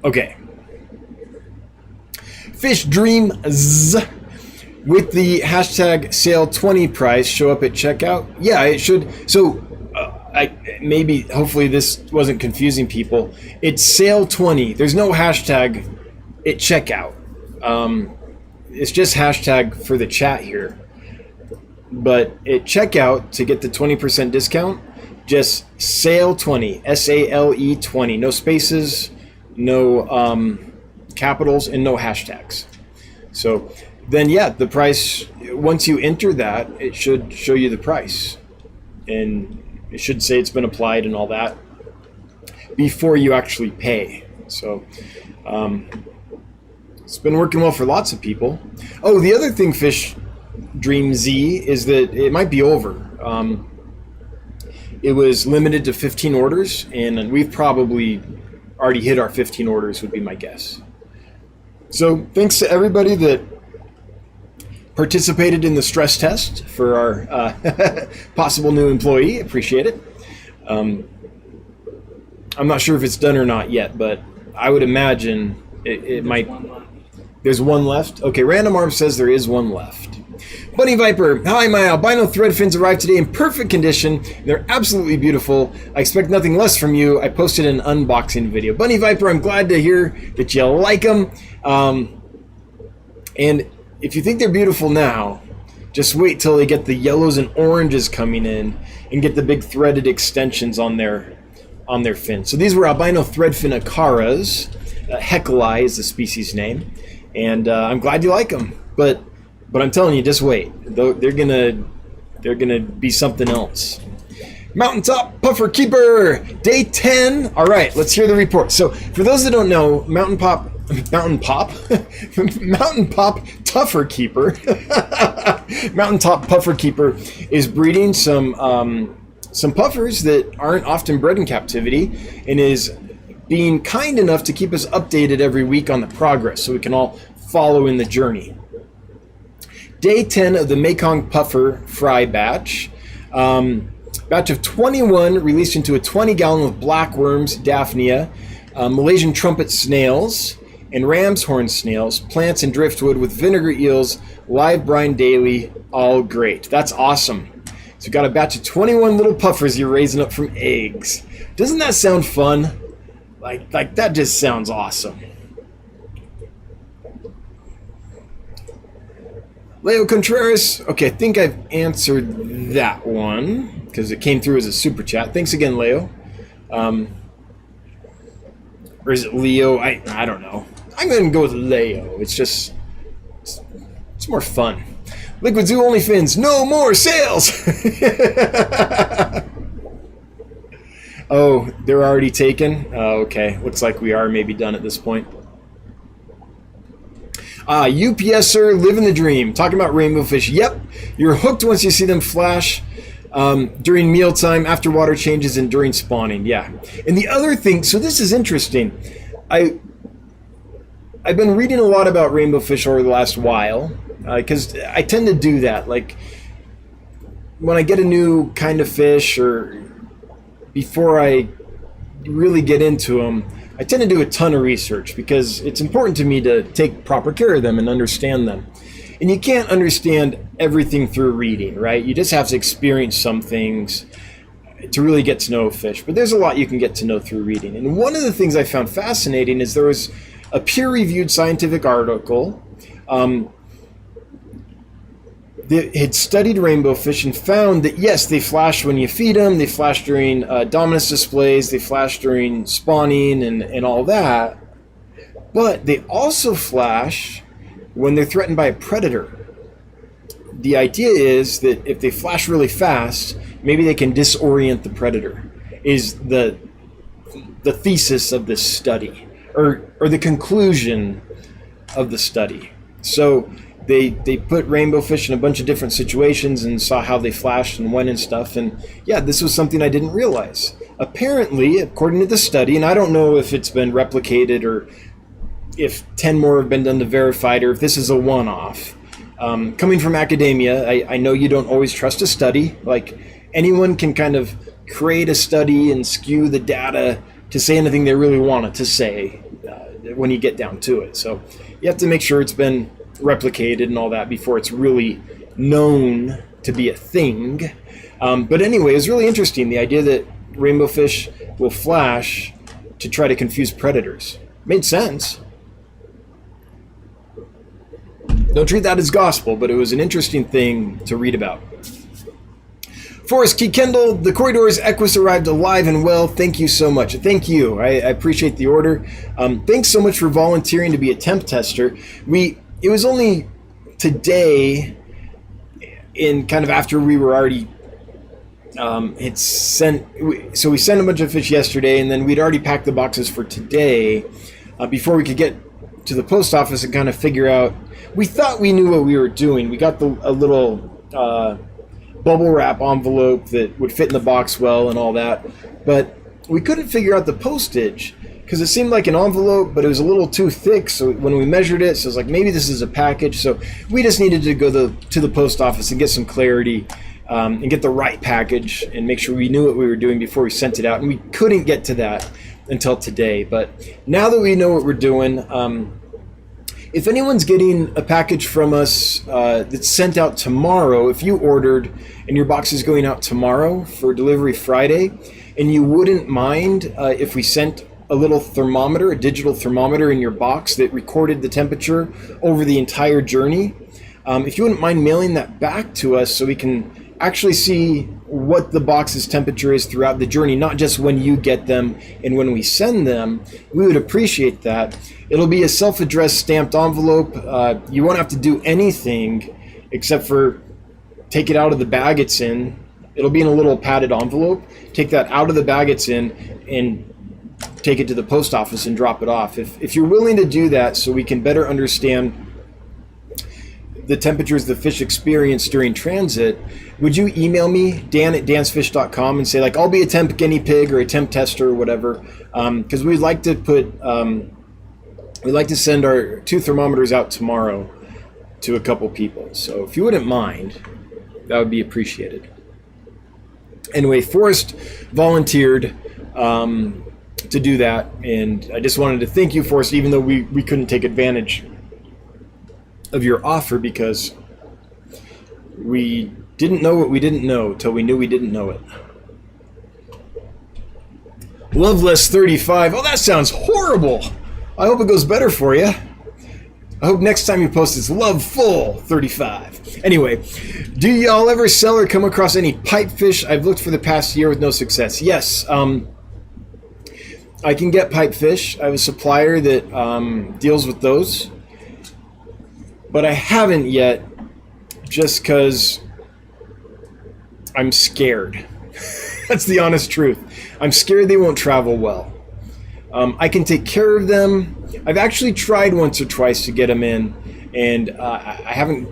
Speaker 1: Okay. Fish Dreams with the hashtag sale 20 price show up at checkout. Yeah, it should. So hopefully this wasn't confusing people. It's sale 20. There's no hashtag at checkout. It's just hashtag for the chat here. But at checkout, to get the 20% discount, just SALE20, SALE 20, no spaces, no capitals, and no hashtags. So then, yeah, the price, once you enter that, it should show you the price. And it should say it's been applied and all that before you actually pay. So it's been working well for lots of people. Oh, the other thing, Fish Dream Z, is that it might be over. It was limited to 15 orders, and we've probably already hit our 15 orders, would be my guess. So thanks to everybody that participated in the stress test for our possible new employee. Appreciate it. I'm not sure if it's done or not yet, but I would imagine it might. There's one left? Okay, Random Arm says there is one left. Bunny Viper, hi, my albino thread fins arrived today in perfect condition. They're absolutely beautiful. I expect nothing less from you. I posted an unboxing video. Bunny Viper, I'm glad to hear that you like them. And if you think they're beautiful now, just wait till they get the yellows and oranges coming in and get the big threaded extensions on their fins. So these were albino threadfin acaras. Heckelii is the species name. And I'm glad you like them. But I'm telling you, just wait. They're gonna be something else. Mountaintop Puffer Keeper, day 10. All right, let's hear the report. So for those that don't know, Mountaintop Tuffer Keeper, Mountaintop Puffer Keeper is breeding some puffers that aren't often bred in captivity, and is being kind enough to keep us updated every week on the progress, so we can all follow in the journey. Day 10 of the Mekong Puffer Fry batch. Batch of 21 released into a 20-gallon with blackworms, Daphnia, Malaysian trumpet snails, and ram's horn snails, plants and driftwood with vinegar eels, live brine daily, all great. That's awesome. So we've got a batch of 21 little puffers you're raising up from eggs. Doesn't that sound fun? Like that just sounds awesome. Leo Contreras, okay, I think I've answered that one because it came through as a super chat. Thanks again, Leo. Or is it Leo? I don't know. I'm going to go with Leo. It's more fun. Liquid Zoo only fins, no more sales. Oh, they're already taken? Oh, okay. Looks like we are maybe done at this point. UPSer, living the dream. Talking about rainbowfish. Yep, you're hooked once you see them flash during mealtime, after water changes, and during spawning. Yeah. And the other thing, so this is interesting. I've been reading a lot about rainbowfish over the last while, because I tend to do that. Like, when I get a new kind of fish, or before I really get into them, I tend to do a ton of research because it's important to me to take proper care of them and understand them. And you can't understand everything through reading, right? You just have to experience some things to really get to know a fish. But there's a lot you can get to know through reading. And one of the things I found fascinating is there was a peer-reviewed scientific article that had studied rainbowfish and found that, yes, they flash when you feed them, they flash during dominance displays, they flash during spawning and all that, but they also flash when they're threatened by a predator. The idea is that if they flash really fast, maybe they can disorient the predator, is the thesis of this study, or the conclusion of the study. So they put rainbowfish in a bunch of different situations and saw how they flashed and when and stuff. And yeah, this was something I didn't realize. Apparently, according to the study, and I don't know if it's been replicated or if 10 more have been done to verify it, or if this is a one-off. Coming from academia, I know you don't always trust a study. Like, anyone can kind of create a study and skew the data to say anything they really want it to say when you get down to it. So you have to make sure it's been replicated and all that before it's really known to be a thing. But anyway, it's really interesting, the idea that rainbowfish will flash to try to confuse predators. Made sense. Don't treat that as gospel, but it was an interesting thing to read about. Forrest Key Kendall, the Corridors Equus arrived alive and well. Thank you so much. Thank you. I appreciate the order. Thanks so much for volunteering to be a temp tester. It was only today, in kind of after we were already we sent a bunch of fish yesterday, and then we'd already packed the boxes for today before we could get to the post office and kind of figure out. We thought we knew what we were doing. We got a little bubble wrap envelope that would fit in the box well and all that, but we couldn't figure out the postage because it seemed like an envelope, but it was a little too thick. So when we measured it, so it's like, maybe this is a package. So we just needed to go to the post office and get some clarity and get the right package and make sure we knew what we were doing before we sent it out. And we couldn't get to that until today. But now that we know what we're doing, if anyone's getting a package from us that's sent out tomorrow, if you ordered and your box is going out tomorrow for delivery Friday, and you wouldn't mind if we sent a little thermometer, a digital thermometer in your box that recorded the temperature over the entire journey, if you wouldn't mind mailing that back to us so we can actually see what the box's temperature is throughout the journey, not just when you get them and when we send them, we would appreciate that. It'll be a self-addressed stamped envelope. You won't have to do anything except for take it out of the bag it's in. It'll be in a little padded envelope. Take that out of the bag it's in and take it to the post office and drop it off. If you're willing to do that so we can better understand the temperatures the fish experience during transit, would you email me, dan@dansfish.com, and say, like, I'll be a temp guinea pig or a temp tester or whatever, because we'd like to send our 2 thermometers out tomorrow to a couple people. So if you wouldn't mind, that would be appreciated. Anyway, Forrest volunteered to do that, and I just wanted to thank you, Forrest, even though we couldn't take advantage of your offer because we didn't know what we didn't know till we knew we didn't know it. Loveless35. Oh, that sounds horrible. I hope it goes better for you. I hope next time you post it's Loveful35. Anyway, do y'all ever sell or come across any pipefish? I've looked for the past year with no success. Yes, I can get pipefish. I have a supplier that deals with those. But I haven't yet, just because I'm scared. That's the honest truth. I'm scared they won't travel well. I can take care of them. I've actually tried once or twice to get them in, and I haven't.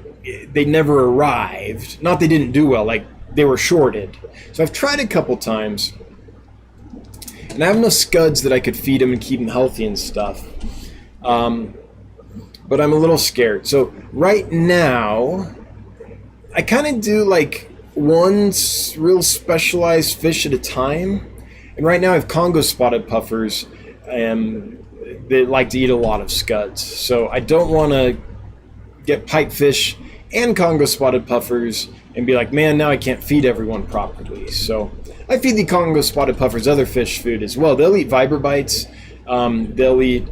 Speaker 1: They never arrived. Not they didn't do well, like they were shorted. So I've tried a couple times, and I have enough scuds that I could feed them and keep them healthy and stuff. But I'm a little scared. So right now, I kind of do like one real specialized fish at a time. And right now I have Congo spotted puffers that like to eat a lot of scuds. So I don't want to get pipefish and Congo spotted puffers and be like, man, now I can't feed everyone properly. So I feed the Congo spotted puffers other fish food as well. They'll eat vibrobites. They'll eat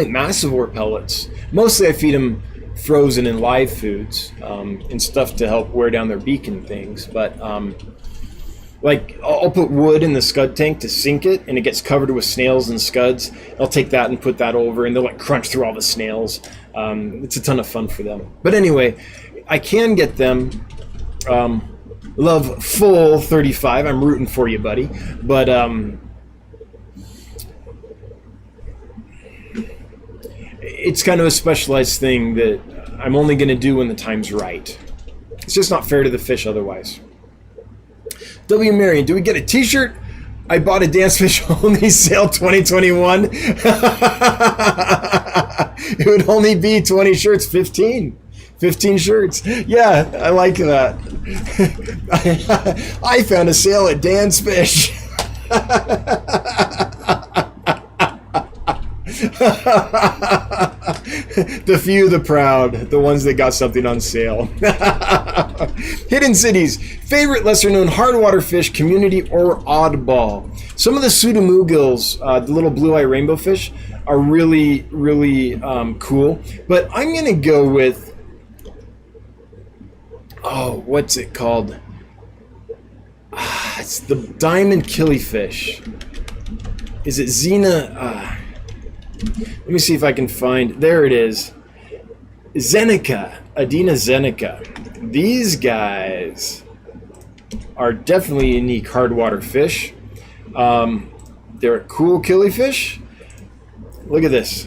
Speaker 1: massivore pellets. Mostly I feed them frozen and live foods and stuff to help wear down their beak and things. But like I'll put wood in the scud tank to sink it, and it gets covered with snails and scuds. I'll take that and put that over, and they'll like crunch through all the snails. It's a ton of fun for them. But anyway, I can get them. Loveful35, I'm rooting for you, buddy. But it's kind of a specialized thing that I'm only going to do when the time's right. It's just not fair to the fish otherwise. W. Marion, do we get a t-shirt? I bought a Dance Fish Only sale 2021. It would only be 20 shirts, 15 shirts. Yeah, I like that. I found a sale at Dan's Fish. The few, the proud, the ones that got something on sale. Hidden Cities, favorite lesser known hardwater fish, community or oddball. Some of the pseudomugils, the little blue-eye rainbow fish, are really, really cool. But I'm going to go with, what's it called? It's the diamond killifish. Is it Xena? Let me see if I can find. There it is. Zeneca. Adina Zeneca. These guys are definitely unique hardwater fish. They're a cool killifish. Look at this.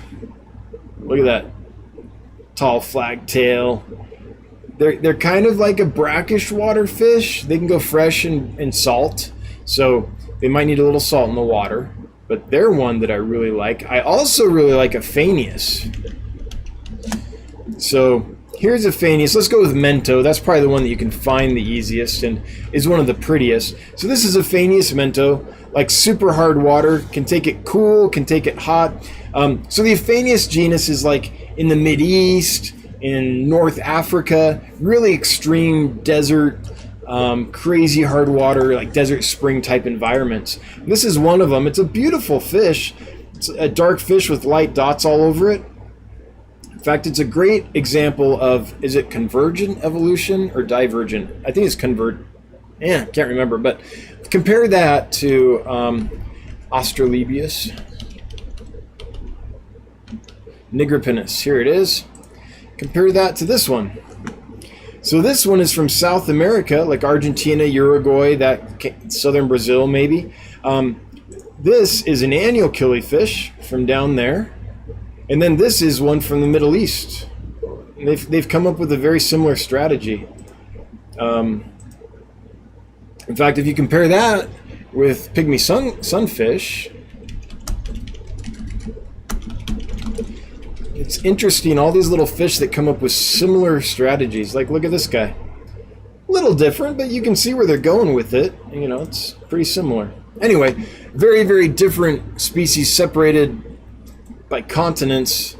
Speaker 1: Look at that tall flag tail. They're kind of like a brackish water fish. They can go fresh and salt, so they might need a little salt in the water. But they're one that I really like. I also really like a Phaneus. So here's a Phaneus. Let's go with Mento. That's probably the one that you can find the easiest and is one of the prettiest. So this is a Phaneus Mento, like super hard water. Can take it cool, can take it hot. So the Phaneus genus is like in the Mideast, in North Africa, really extreme desert, crazy hard water, like desert spring type environments. This is one of them. It's a beautiful fish. It's a dark fish with light dots all over it. In fact, it's a great example of, is it convergent evolution or divergent? I think it's convert. Yeah, can't remember. But compare that to Australibius nigripinus. Here it is. Compare that to this one. So this one is from South America, like Argentina, Uruguay, that southern Brazil maybe. This is an annual killifish from down there. And then this is one from the Middle East. They've come up with a very similar strategy. In fact, if you compare that with pygmy sunfish, it's interesting, all these little fish that come up with similar strategies. Like, look at this guy. A little different, but you can see where they're going with it. You know, it's pretty similar. Anyway, very, very different species separated by continents,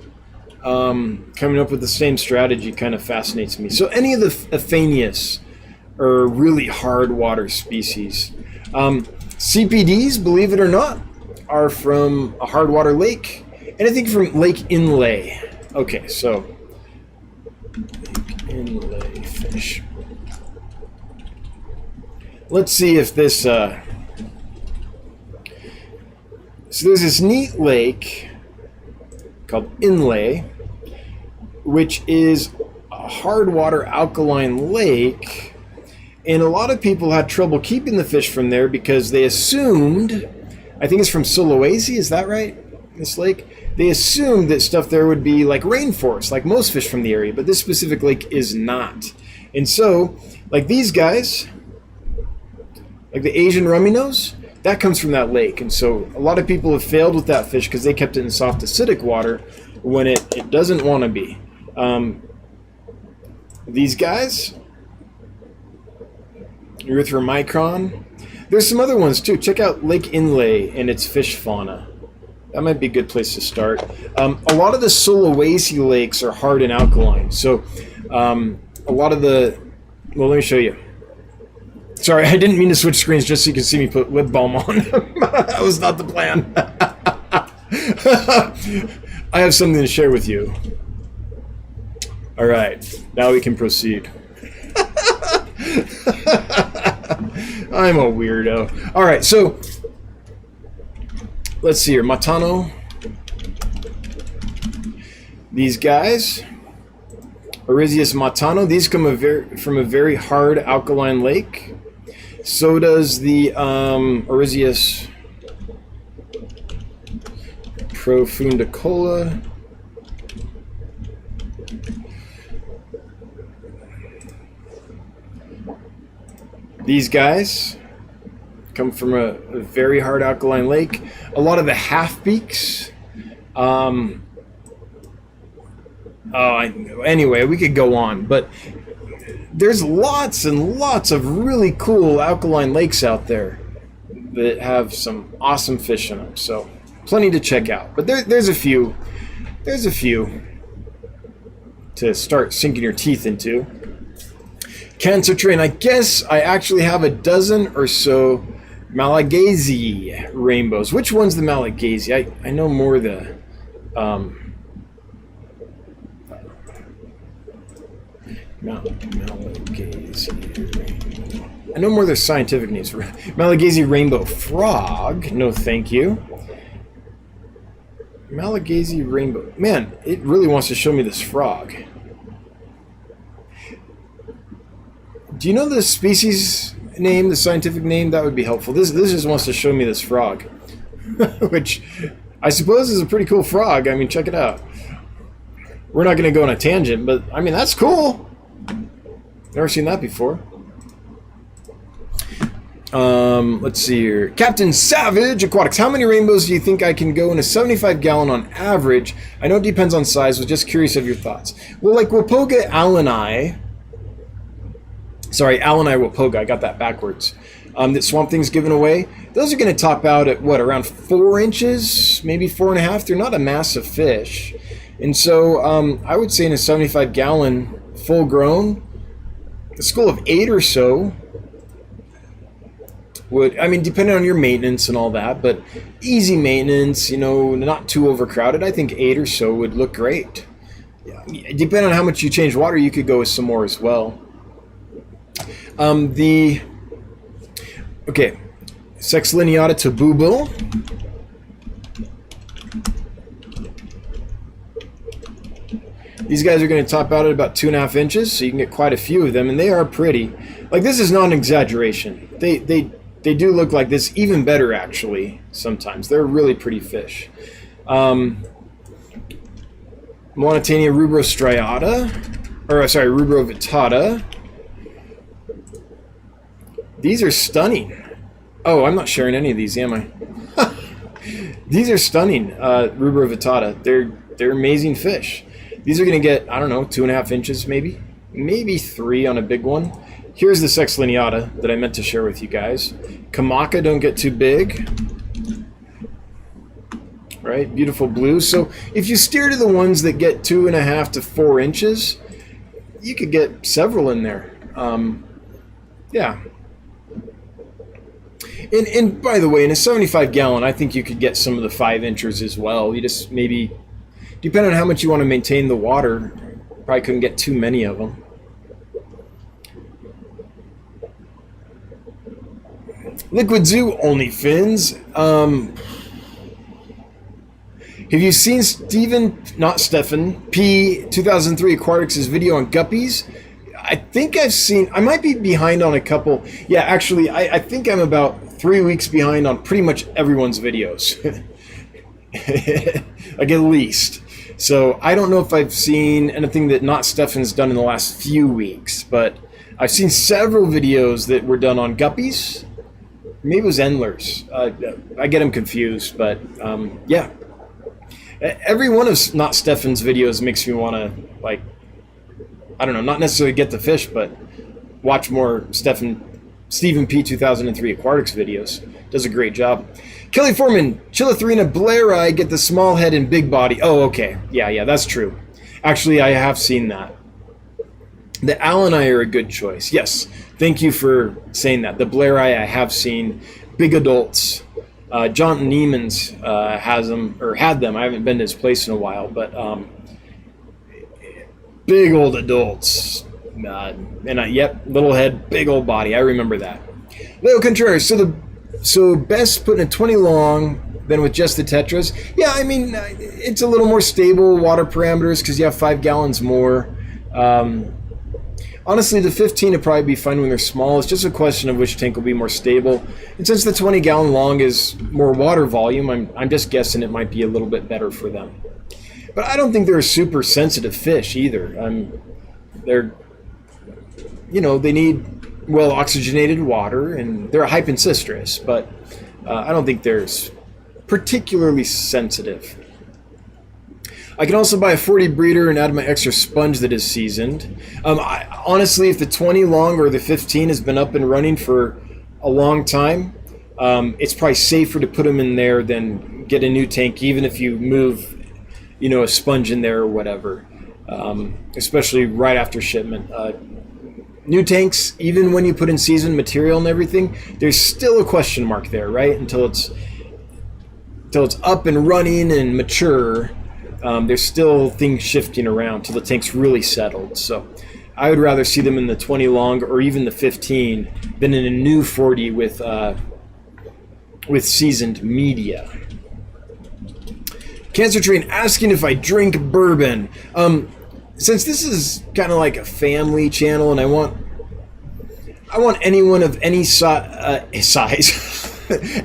Speaker 1: coming up with the same strategy kind of fascinates me. So any of the Phaneus are really hard water species. CPDs, believe it or not, are from a hard water lake. And I think from Lake Inlay. Okay, so Lake Inlay fish. Let's see if this. So there's this neat lake called Inlay, which is a hard water alkaline lake, and a lot of people had trouble keeping the fish from there because they assumed, I think it's from Sulawesi, is that right? This lake? They assumed that stuff there would be like rainforest, like most fish from the area, but this specific lake is not. And so, like these guys, like the Asian rummy nose, that comes from that lake. And so a lot of people have failed with that fish because they kept it in soft acidic water when it doesn't want to be. These guys, Erythromicron. There's some other ones too. Check out Lake Inlay and its fish fauna. That might be a good place to start. A lot of the Sulawesi lakes are hard and alkaline. So a lot of the, well, let me show you. Sorry, I didn't mean to switch screens just so you can see me put lip balm on. That was not the plan. I have something to share with you. All right, now we can proceed. I'm a weirdo. All right, so let's see here. Matano. These guys, Oryzius matano. These come from a very hard alkaline lake. So does the Oryzius profundicola. These guys come from a very hard alkaline lake. A lot of the half-beaks. Anyway, we could go on, but there's lots and lots of really cool alkaline lakes out there that have some awesome fish in them. So plenty to check out. But there's a few. There's a few to start sinking your teeth into. Cancer train. I guess I actually have a dozen or so Malagasy rainbows. Which one's the Malagasy? I know more of the Malagasy rainbow. I know more of their scientific names. Malagasy Rainbow Frog. No, thank you. Malagasy Rainbow. Man, it really wants to show me this frog. Do you know the species name, the scientific name? That would be helpful. This just wants to show me this frog, which I suppose is a pretty cool frog. I mean, check it out. We're not going to go on a tangent, but I mean, that's cool. Never seen that before. Let's see here. Captain Savage Aquatics. How many rainbows do you think I can go in a 75-gallon on average? I know it depends on size. Was just curious of your thoughts. Well, like Wapoga Alani. Sorry, Alani Wapoga. I got that backwards. That Swamp Thing's given away. Those are going to top out at what, around 4 inches, maybe 4.5. They're not a massive fish, and so I would say in a 75-gallon full-grown, a school of 8 or so. Would, I mean, depending on your maintenance and all that, but easy maintenance, you know, not too overcrowded, I think 8 or so would look great. Yeah, depending on how much you change water, you could go with some more as well. Okay, Sexliniata tabubil. These guys are going to top out at about 2.5 inches, so you can get quite a few of them, and they are pretty. Like, this is not an exaggeration. They do look like this, even better actually. Sometimes they're really pretty fish. Monotania rubrostriata, or sorry, rubrovitata. These are stunning. Oh, I'm not sharing any of these, am I? These are stunning, rubrovitata. They're amazing fish. These are going to get, I don't know, 2.5 inches maybe 3 on a big one. Here's the Sexliniata that I meant to share with you guys. Kamaka don't get too big. Right, beautiful blue. So if you steer to the ones that get 2.5 to 4 inches, you could get several in there. Yeah. And by the way, in a 75-gallon, I think you could get some of the 5 inchers as well. You just maybe, depending on how much you want to maintain the water, probably couldn't get too many of them. Liquid Zoo only fins. Have you seen Stefan P 2003 Aquatics' video on guppies? I think I've seen. I might be behind on a couple. Yeah, actually, I think I'm about 3 weeks behind on pretty much everyone's videos. Like at least. So I don't know if I've seen anything that Not Stefan's done in the last few weeks, but I've seen several videos that were done on guppies. Maybe it was Endlers. I get them confused, but yeah. Every one of Not Stefan's videos makes me want to, like, I don't know, not necessarily get the fish, but watch more Stephen P. 2003 Aquatics videos. Does a great job. Kelly Foreman, Chillathirina blairi get the small head and big body. Oh, okay. Yeah, that's true. Actually, I have seen that. The Alani are a good choice. Yes, thank you for saying that. The blairi I have seen. Big adults. John Neiman's has them, or had them. I haven't been to his place in a while, but big old adults. Yep, little head, big old body. I remember that. Leo Contreras. So best putting a 20 long than with just the tetras. Yeah, I mean it's a little more stable water parameters because you have 5 gallons more. Honestly, the 15 would probably be fine when they're small. It's just a question of which tank will be more stable. And since the 20-gallon long is more water volume, I'm just guessing it might be a little bit better for them. But I don't think they're a super sensitive fish either. They're, they need well-oxygenated water, and they're a hypencystrus, but I don't think they're particularly sensitive. I can also buy a 40 breeder and add my extra sponge that is seasoned. Honestly, if the 20 long or the 15 has been up and running for a long time, it's probably safer to put them in there than get a new tank, even if you move, a sponge in there or whatever, especially right after shipment. New tanks, even when you put in seasoned material and everything, there's still a question mark there, right? Until it's up and running and mature. There's still things shifting around till the tank's really settled. So I would rather see them in the 20 long or even the 15 than in a new 40 with seasoned media. Cancer Train asking if I drink bourbon. Since this is kind of like a family channel, and I want anyone of any size,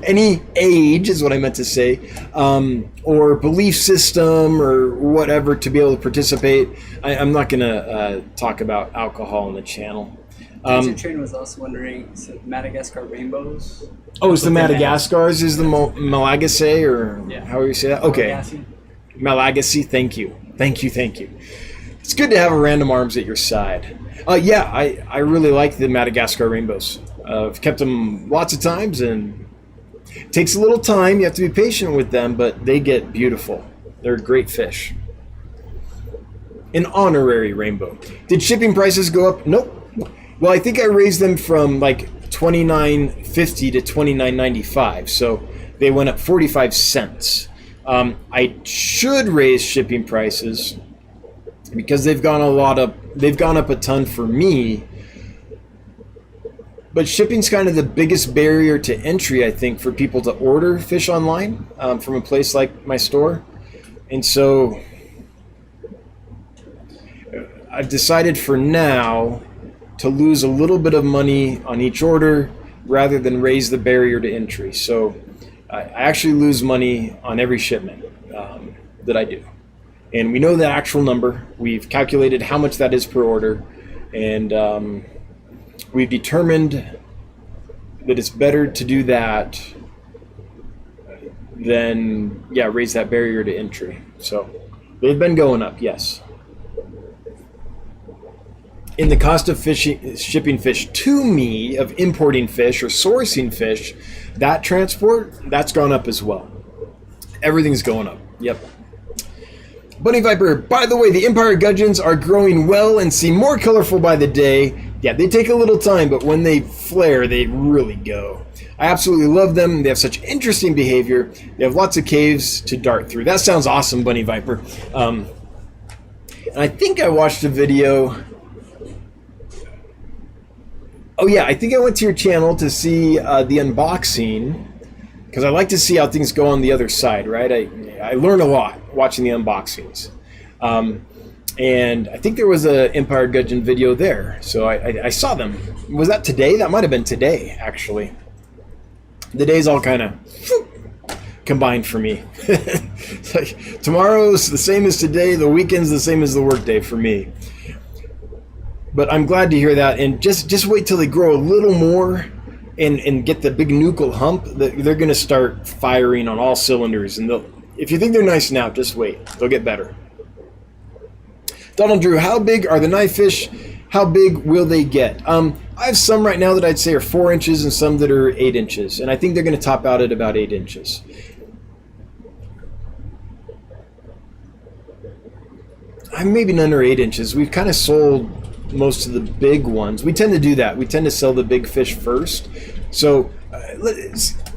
Speaker 1: any age is what I meant to say, or belief system or whatever to be able to participate. I'm not going to talk about alcohol on the channel.
Speaker 2: Cancer Train was also wondering, so Madagascar Rainbows?
Speaker 1: Oh, is the Madagascars is the Malagasy, or how do you say that? Okay. Malagasy, thank you. It's good to have a random arms at your side. Yeah, I really like the Madagascar Rainbows. I've kept them lots of times, and it takes a little time. You have to be patient with them, but they get beautiful. They're great fish. An honorary rainbow. Did shipping prices go up? Nope. Well, I think I raised them from like $29.50 to $29.95, so they went up 45 cents. I should raise shipping prices because they've gone up a ton for me. But shipping's kind of the biggest barrier to entry, I think, for people to order fish online from a place like my store. And so I've decided for now to lose a little bit of money on each order rather than raise the barrier to entry. So I actually lose money on every shipment that I do. And we know the actual number. We've calculated how much that is per order. And we've determined that it's better to do that than, raise that barrier to entry. So they've been going up, yes. In the cost of shipping fish to me, of importing fish or sourcing fish, that transport, that's gone up as well. Everything's going up. Yep. Bunny Viper, by the way, the Empire Gudgeons are growing well and seem more colorful by the day. Yeah, they take a little time, but when they flare, they really go. I absolutely love them. They have such interesting behavior. They have lots of caves to dart through. That sounds awesome, Bunny Viper. And I think I watched a video. Oh yeah, I think I went to your channel to see the unboxing, because I like to see how things go on the other side, right? I learn a lot watching the unboxings. And I think there was an Empire Gudgeon video there, so I saw them. Was that today? That might have been today, actually. The days all kind of combined for me. It's like, tomorrow's the same as today, the weekend's the same as the workday for me. But I'm glad to hear that, and just wait till they grow a little more and get the big nuchal hump. They're going to start firing on all cylinders, and if you think they're nice now, just wait. They'll get better. Donald Drew, how big are the knife fish? How big will they get? I have some right now that I'd say are 4 inches and some that are 8 inches, and I think they're going to top out at about 8 inches. Maybe none are 8 inches. We've kind of sold most of the big ones. We tend to do that. We tend to sell the big fish first. So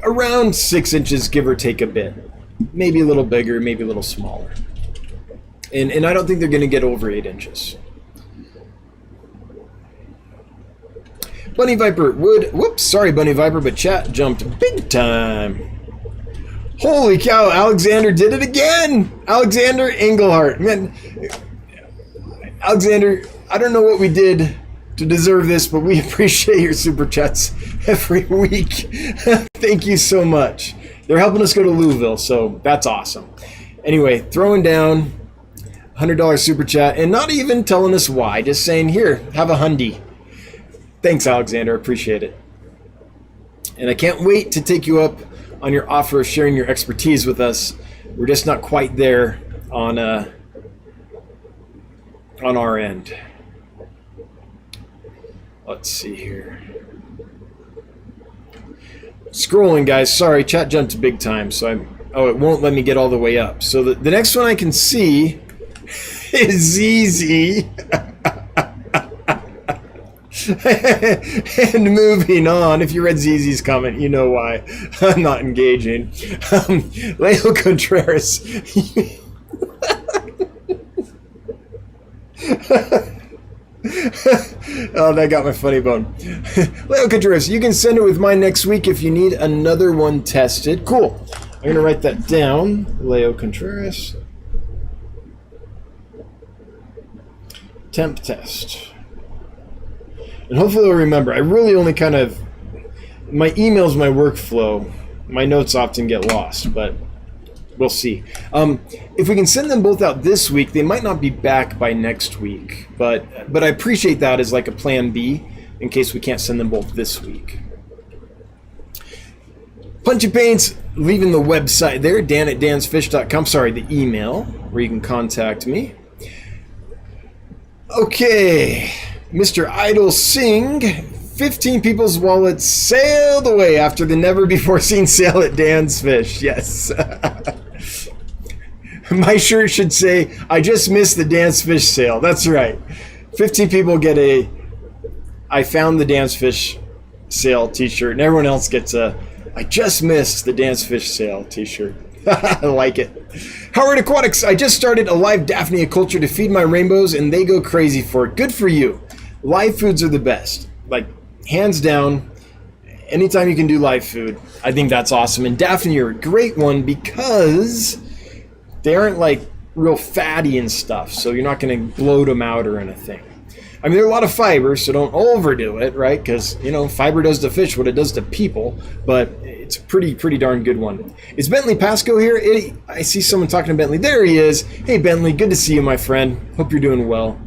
Speaker 1: around 6 inches, give or take a bit. Maybe a little bigger, maybe a little smaller. And I don't think they're going to get over 8 inches. Bunny Viper would... Whoops, sorry Bunny Viper, but chat jumped big time. Holy cow, Alexander did it again! Alexander Engelhart. Man, Alexander, I don't know what we did to deserve this, but we appreciate your super chats every week. Thank you so much. They're helping us go to Louisville, so that's awesome. Anyway, throwing down $100 super chat and not even telling us why, just saying, here, have a hundy. Thanks, Alexander. Appreciate it. And I can't wait to take you up on your offer of sharing your expertise with us. We're just not quite there on our end. Let's see here. Scrolling, guys. Sorry, chat jumped big time, so it won't let me get all the way up. So the next one I can see is ZZ. And moving on, if you read ZZ's comment, you know why I'm not engaging. Leo Contreras. Oh, that got my funny bone. Leo Contreras, you can send it with mine next week if you need another one tested. Cool. I'm going to write that down. Leo Contreras. Temp test. And hopefully I'll remember. I really only kind of... My email's my workflow. My notes often get lost, but we'll see. If we can send them both out this week, they might not be back by next week. But I appreciate that as like a plan B in case we can't send them both this week. Punchy Paints, leaving the website there, dan@dansfish.com. Sorry, the email where you can contact me. Okay, Mr. Idol Singh, 15 people's wallets sailed away after the never-before-seen sale at Dan's Fish. Yes. My shirt should say, I just missed the Dan's Fish sale. That's right. 15 people get a I found the Dan's Fish sale t-shirt, and everyone else gets a I just missed the Dan's Fish sale t-shirt. I like it. Howard Aquatics, I just started a live Daphnia culture to feed my rainbows, and they go crazy for it. Good for you. Live foods are the best. Like, hands down, anytime you can do live food, I think that's awesome. And Daphnia are a great one because they aren't like real fatty and stuff, so you're not going to bloat them out or anything. I mean, there are a lot of fiber, so don't overdo it, right? Because, you know, fiber does to fish what it does to people, but it's a pretty darn good one. Is Bentley Pasco here? I see someone talking to Bentley. There he is. Hey, Bentley, good to see you, my friend. Hope you're doing well.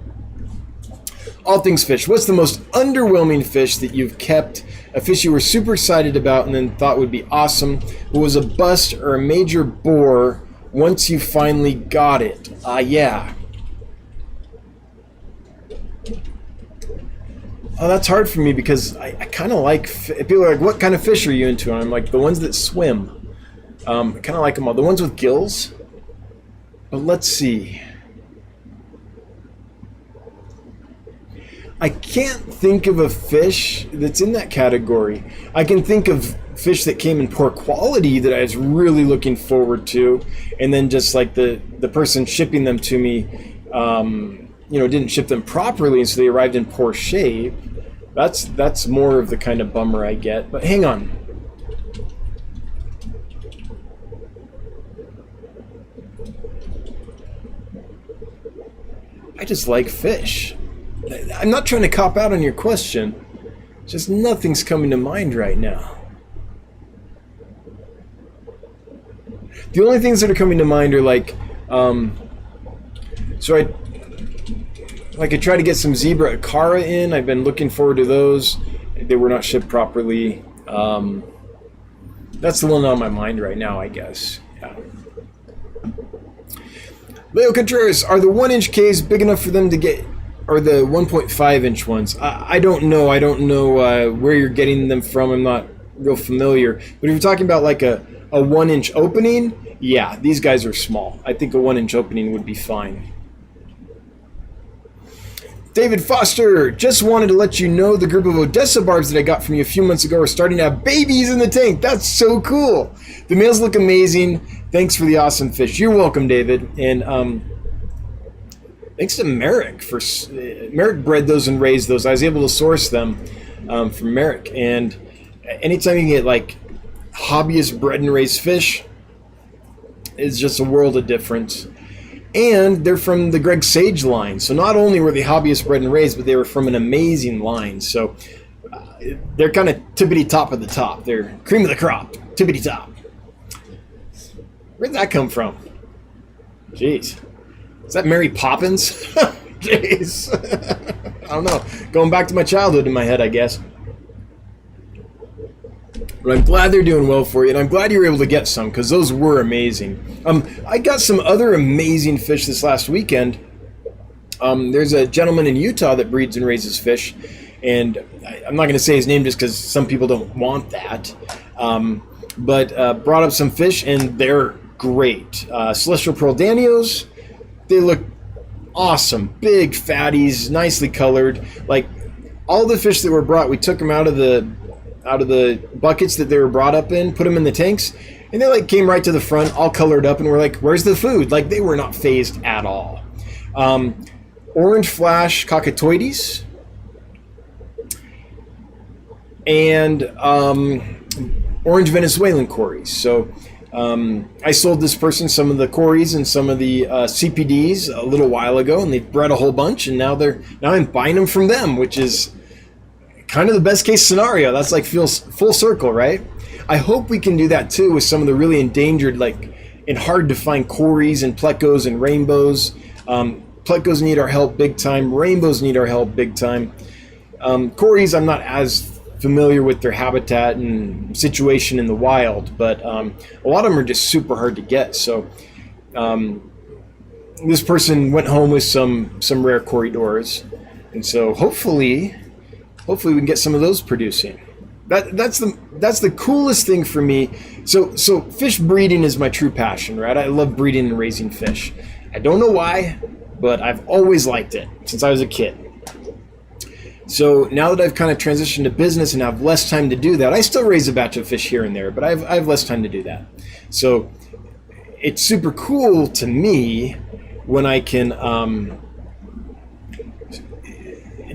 Speaker 1: All things fish. What's the most underwhelming fish that you've kept? A fish you were super excited about and then thought would be awesome, but was a bust or a major bore once you finally got it? Yeah. Oh, that's hard for me because I kind of like... People are like, what kind of fish are you into? And I'm like, the ones that swim. I kind of like them all. The ones with gills. But let's see. I can't think of a fish that's in that category. I can think of fish that came in poor quality that I was really looking forward to. And then just like the person shipping them to me, you know, didn't ship them properly, and so they arrived in poor shape. That's more of the kind of bummer I get. But hang on. I just like fish. I'm not trying to cop out on your question. Just nothing's coming to mind right now. The only things that are coming to mind are like, I tried to get some zebra acara in. I've been looking forward to those. They were not shipped properly. That's the one on my mind right now, I guess. Yeah. Leo Contreras, are the 1-inch Ks big enough for them to get, or the 1.5-inch ones? I don't know. I don't know where you're getting them from. I'm not real familiar. But if you're talking about like a 1-inch opening, yeah, these guys are small. I think a 1-inch opening would be fine. David Foster, just wanted to let you know the group of Odessa barbs that I got from you a few months ago are starting to have babies in the tank. That's so cool. The males look amazing. Thanks for the awesome fish. You're welcome, David. And thanks to Merrick. Merrick bred those and raised those. I was able to source them from Merrick. And anytime you can get like hobbyist bred and raised fish, it's just a world of difference. And they're from the Greg Sage line. So not only were they hobbyist bred and raised, but they were from an amazing line. So they're kind of tippity top of the top. They're cream of the crop, tippity top. Where'd that come from? Jeez. Is that Mary Poppins? Jeez. I don't know. Going back to my childhood in my head, I guess. But I'm glad they're doing well for you, and I'm glad you were able to get some, because those were amazing. I got some other amazing fish this last weekend. There's a gentleman in Utah that breeds and raises fish, and I'm not going to say his name just because some people don't want that, but brought up some fish, and they're great. Celestial Pearl Danios, they look awesome. Big fatties, nicely colored. Like, all the fish that were brought, we took them out of the buckets that they were brought up in, put them in the tanks, and they like came right to the front, all colored up, and we're like, where's the food? Like, they were not phased at all. Orange Flash Cockatoides, and orange Venezuelan cories. So I sold this person some of the cories and some of the CPDs a little while ago, and they bred a whole bunch, and now I'm buying them from them, which is kind of the best case scenario. That's like feels full circle, right? I hope we can do that too with some of the really endangered, like, and hard to find cories and plecos and rainbows. Plecos need our help big time. Rainbows need our help big time. Cories, I'm not as familiar with their habitat and situation in the wild, but a lot of them are just super hard to get. So this person went home with some rare corridors, and so hopefully we can get some of those producing. That's the coolest thing for me. So fish breeding is my true passion, right? I love breeding and raising fish. I don't know why, but I've always liked it since I was a kid. So now that I've kind of transitioned to business and have less time to do that, I still raise a batch of fish here and there, but I have less time to do that. So it's super cool to me when I can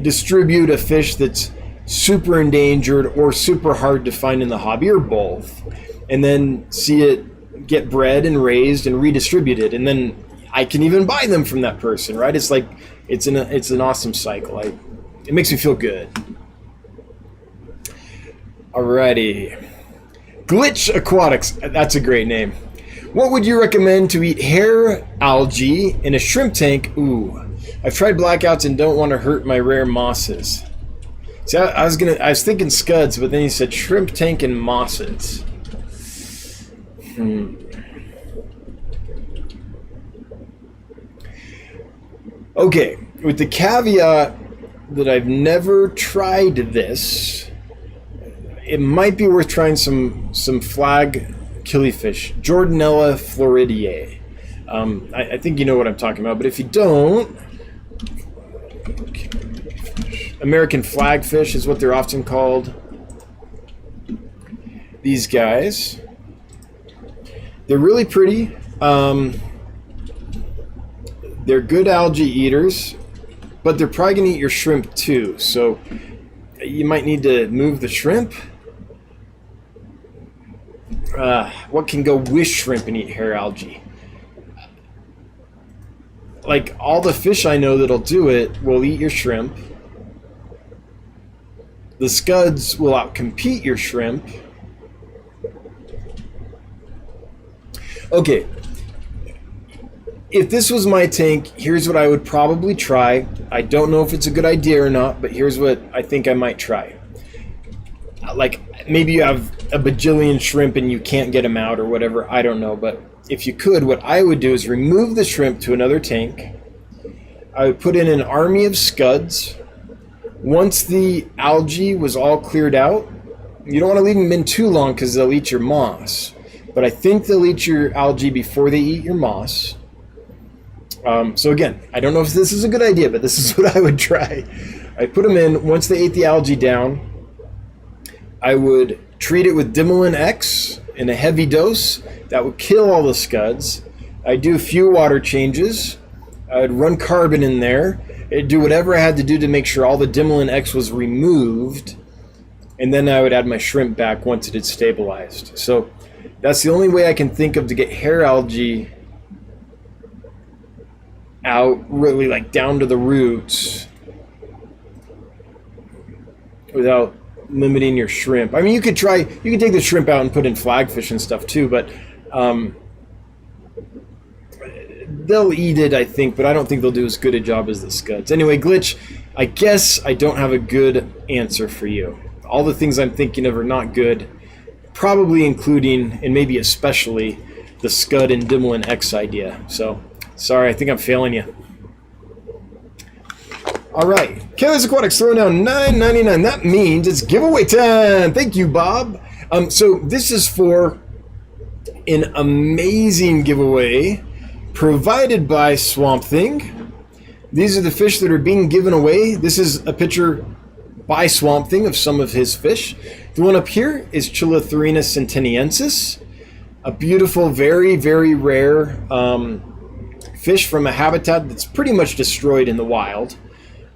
Speaker 1: distribute a fish that's super endangered or super hard to find in the hobby, or both, and then see it get bred and raised and redistributed, and then I can even buy them from that person, right? It's like it's an awesome cycle. It makes me feel good. Alrighty, Glitch Aquatics, that's a great name. What would you recommend to eat hair algae in a shrimp tank? Ooh, I've tried blackouts and don't want to hurt my rare mosses. See, I was thinking scuds, but then you said shrimp tank and mosses. Okay, with the caveat that I've never tried this, it might be worth trying some flag killifish, Jordanella floridae. I think you know what I'm talking about, but if you don't, American flagfish is what they're often called. These guys, they're really pretty. They're good algae eaters, but they're probably going to eat your shrimp too. So you might need to move the shrimp. What can go with shrimp and eat hair algae? Like, all the fish I know that'll do it will eat your shrimp. The scuds will outcompete your shrimp. Okay, if this was my tank, here's what I would probably try. I don't know if it's a good idea or not, but here's what I think I might try. Like, maybe you have a bajillion shrimp and you can't get them out or whatever, I don't know, but if you could, what I would do is remove the shrimp to another tank. I would put in an army of scuds. Once the algae was all cleared out, you don't want to leave them in too long because they'll eat your moss. But I think they'll eat your algae before they eat your moss. So again, I don't know if this is a good idea, but this is what I would try. I put them in. Once they ate the algae down, I would treat it with Dimilin X in a heavy dose. That would kill all the scuds. I'd do a few water changes. I would run carbon in there. I'd do whatever I had to do to make sure all the Dimilin X was removed. And then I would add my shrimp back once it had stabilized. So that's the only way I can think of to get hair algae out, really, like, down to the roots without limiting your shrimp. I mean, you could take the shrimp out and put in flagfish and stuff too, but they'll eat it, I think, but I don't think they'll do as good a job as the scuds. Anyway, Glitch, I guess I don't have a good answer for you. All the things I'm thinking of are not good, probably including, and maybe especially, the scud and Dimilin X idea. So, sorry, I think I'm failing you. All right, Kayla's Aquatics throwing down $9.99. That means it's giveaway time. Thank you, Bob. So this is for an amazing giveaway provided by Swamp Thing. These are the fish that are being given away. This is a picture by Swamp Thing of some of his fish. The one up here is Chillatherina Sentaniensis, a beautiful, very, very rare fish from a habitat that's pretty much destroyed in the wild.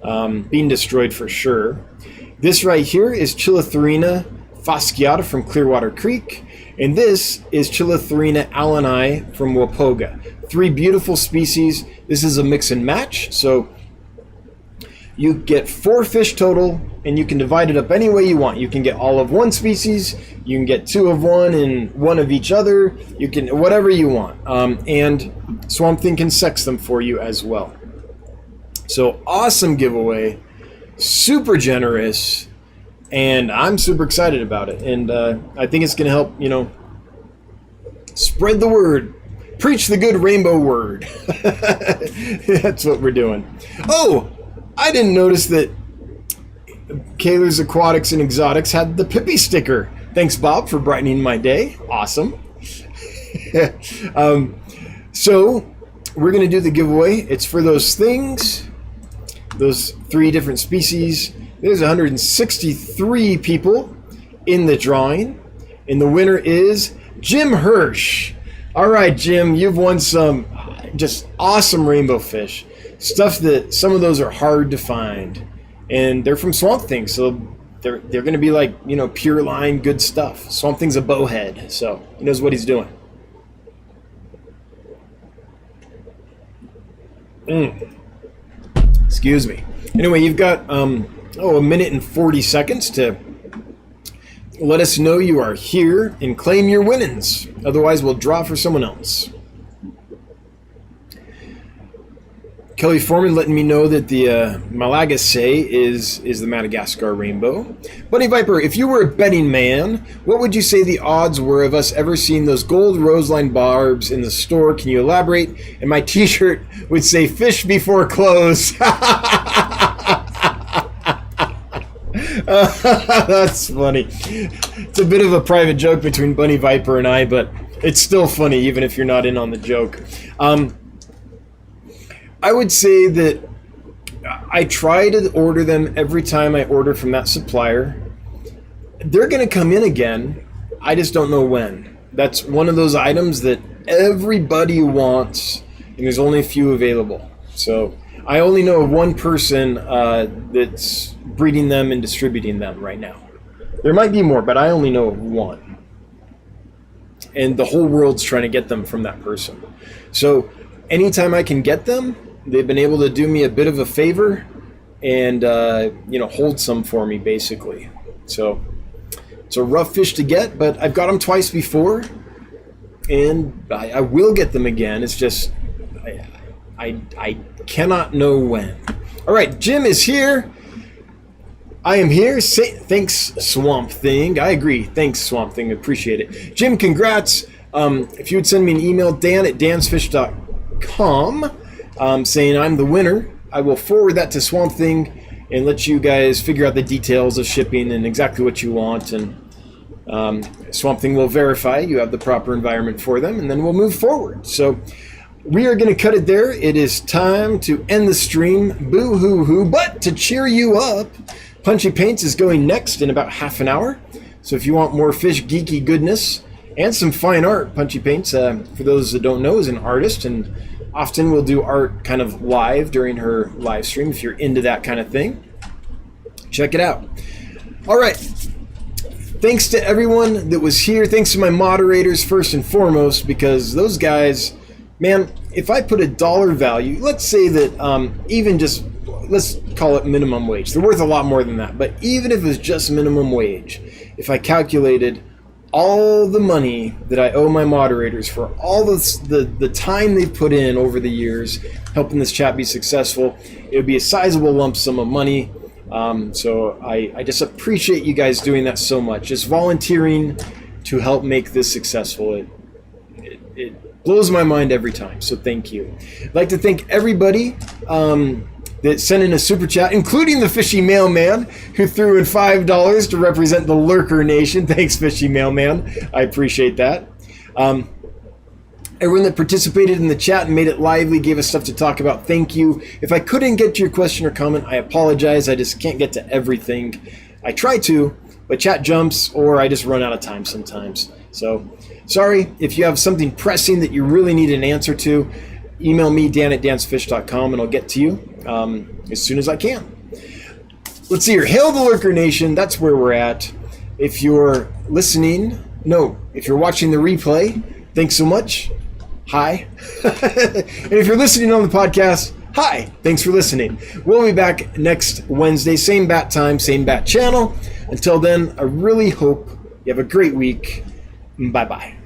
Speaker 1: Being destroyed for sure. This right here is Chillatherina Fasciata from Clearwater Creek, and this is Chilatherina alleni from Wapoga. 3 beautiful species. This is a mix and match, so you get 4 fish total, and you can divide it up any way you want. You can get all of one species, you can get 2 of one and 1 of each other, you can, whatever you want. And Swamp Thing can sex them for you as well. So awesome giveaway, super generous, and I'm super excited about it. And I think it's going to help, spread the word. Preach the good rainbow word. That's what we're doing. Oh, I didn't notice that Kaler's Aquatics and Exotics had the Pippi sticker. Thanks, Bob, for brightening my day. Awesome. So we're going to do the giveaway. It's for those things, those 3 different species. There's 163 people in the drawing, and the winner is Jim Hirsch. All right, Jim, you've won some just awesome rainbow fish. Stuff that some of those are hard to find, and they're from Swamp Thing, so they're going to be like, pure line good stuff. Swamp Thing's a bowhead, so he knows what he's doing. Excuse me. Anyway, you've got a minute and 40 seconds to let us know you are here and claim your winnings. Otherwise, we'll draw for someone else. Kelly Foreman letting me know that the Malagasy is the Madagascar Rainbow. Bunny Viper, if you were a betting man, what would you say the odds were of us ever seeing those gold roseline barbs in the store? Can you elaborate? And my t-shirt would say fish before close. That's funny. It's a bit of a private joke between Bunny Viper and I, but it's still funny even if you're not in on the joke. I would say that I try to order them every time I order from that supplier. They're going to come in again. I just don't know when. That's one of those items that everybody wants, and there's only a few available. So I only know of one person that's breeding them and distributing them right now. There might be more, but I only know of one. And the whole world's trying to get them from that person. So anytime I can get them, they've been able to do me a bit of a favor and, hold some for me, basically. So it's a rough fish to get, but I've got them twice before, and I will get them again. It's just I cannot know when. All right, Jim is here. I am here. Thanks, Swamp Thing. I agree. Thanks, Swamp Thing. Appreciate it. Jim, congrats. If you would send me an email, dan@dansfish.com, saying I'm the winner, I will forward that to Swamp Thing and let you guys figure out the details of shipping and exactly what you want. And Swamp Thing will verify you have the proper environment for them, and then we'll move forward. So we are going to cut it there. It is time to end the stream. Boo-hoo-hoo. But to cheer you up, Punchy Paints is going next in about half an hour. So if you want more fish geeky goodness and some fine art, Punchy Paints, for those that don't know, is an artist and often will do art kind of live during her live stream. If you're into that kind of thing, check it out. All right. Thanks to everyone that was here. Thanks to my moderators first and foremost, because those guys, man, if I put a dollar value, let's say that even just, let's call it minimum wage. They're worth a lot more than that. But even if it's just minimum wage, if I calculated all the money that I owe my moderators for all the time they've put in over the years helping this chat be successful, it would be a sizable lump sum of money. So I just appreciate you guys doing that so much. Just volunteering to help make this successful. It blows my mind every time. So thank you. I'd like to thank everybody that sent in a super chat, including the Fishy Mailman, who threw in $5 to represent the Lurker Nation. Thanks, Fishy Mailman. I appreciate that. Everyone that participated in the chat and made it lively, gave us stuff to talk about, thank you. If I couldn't get to your question or comment, I apologize. I just can't get to everything. I try to, but chat jumps or I just run out of time sometimes. So sorry. If you have something pressing that you really need an answer to, email me, dan@dansfish.com, and I'll get to you as soon as I can. let's see here. Hail the Lurker Nation. That's where we're at. If you're listening, if you're watching the replay, thanks so much. Hi. And if you're listening on the podcast, hi. Thanks for listening. We'll be back next Wednesday, same bat time, same bat channel. Until then, I really hope you have a great week. Bye-bye.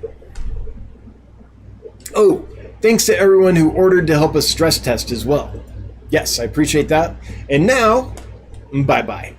Speaker 1: Oh, thanks to everyone who ordered to help us stress test as well. Yes, I appreciate that. And now, bye-bye.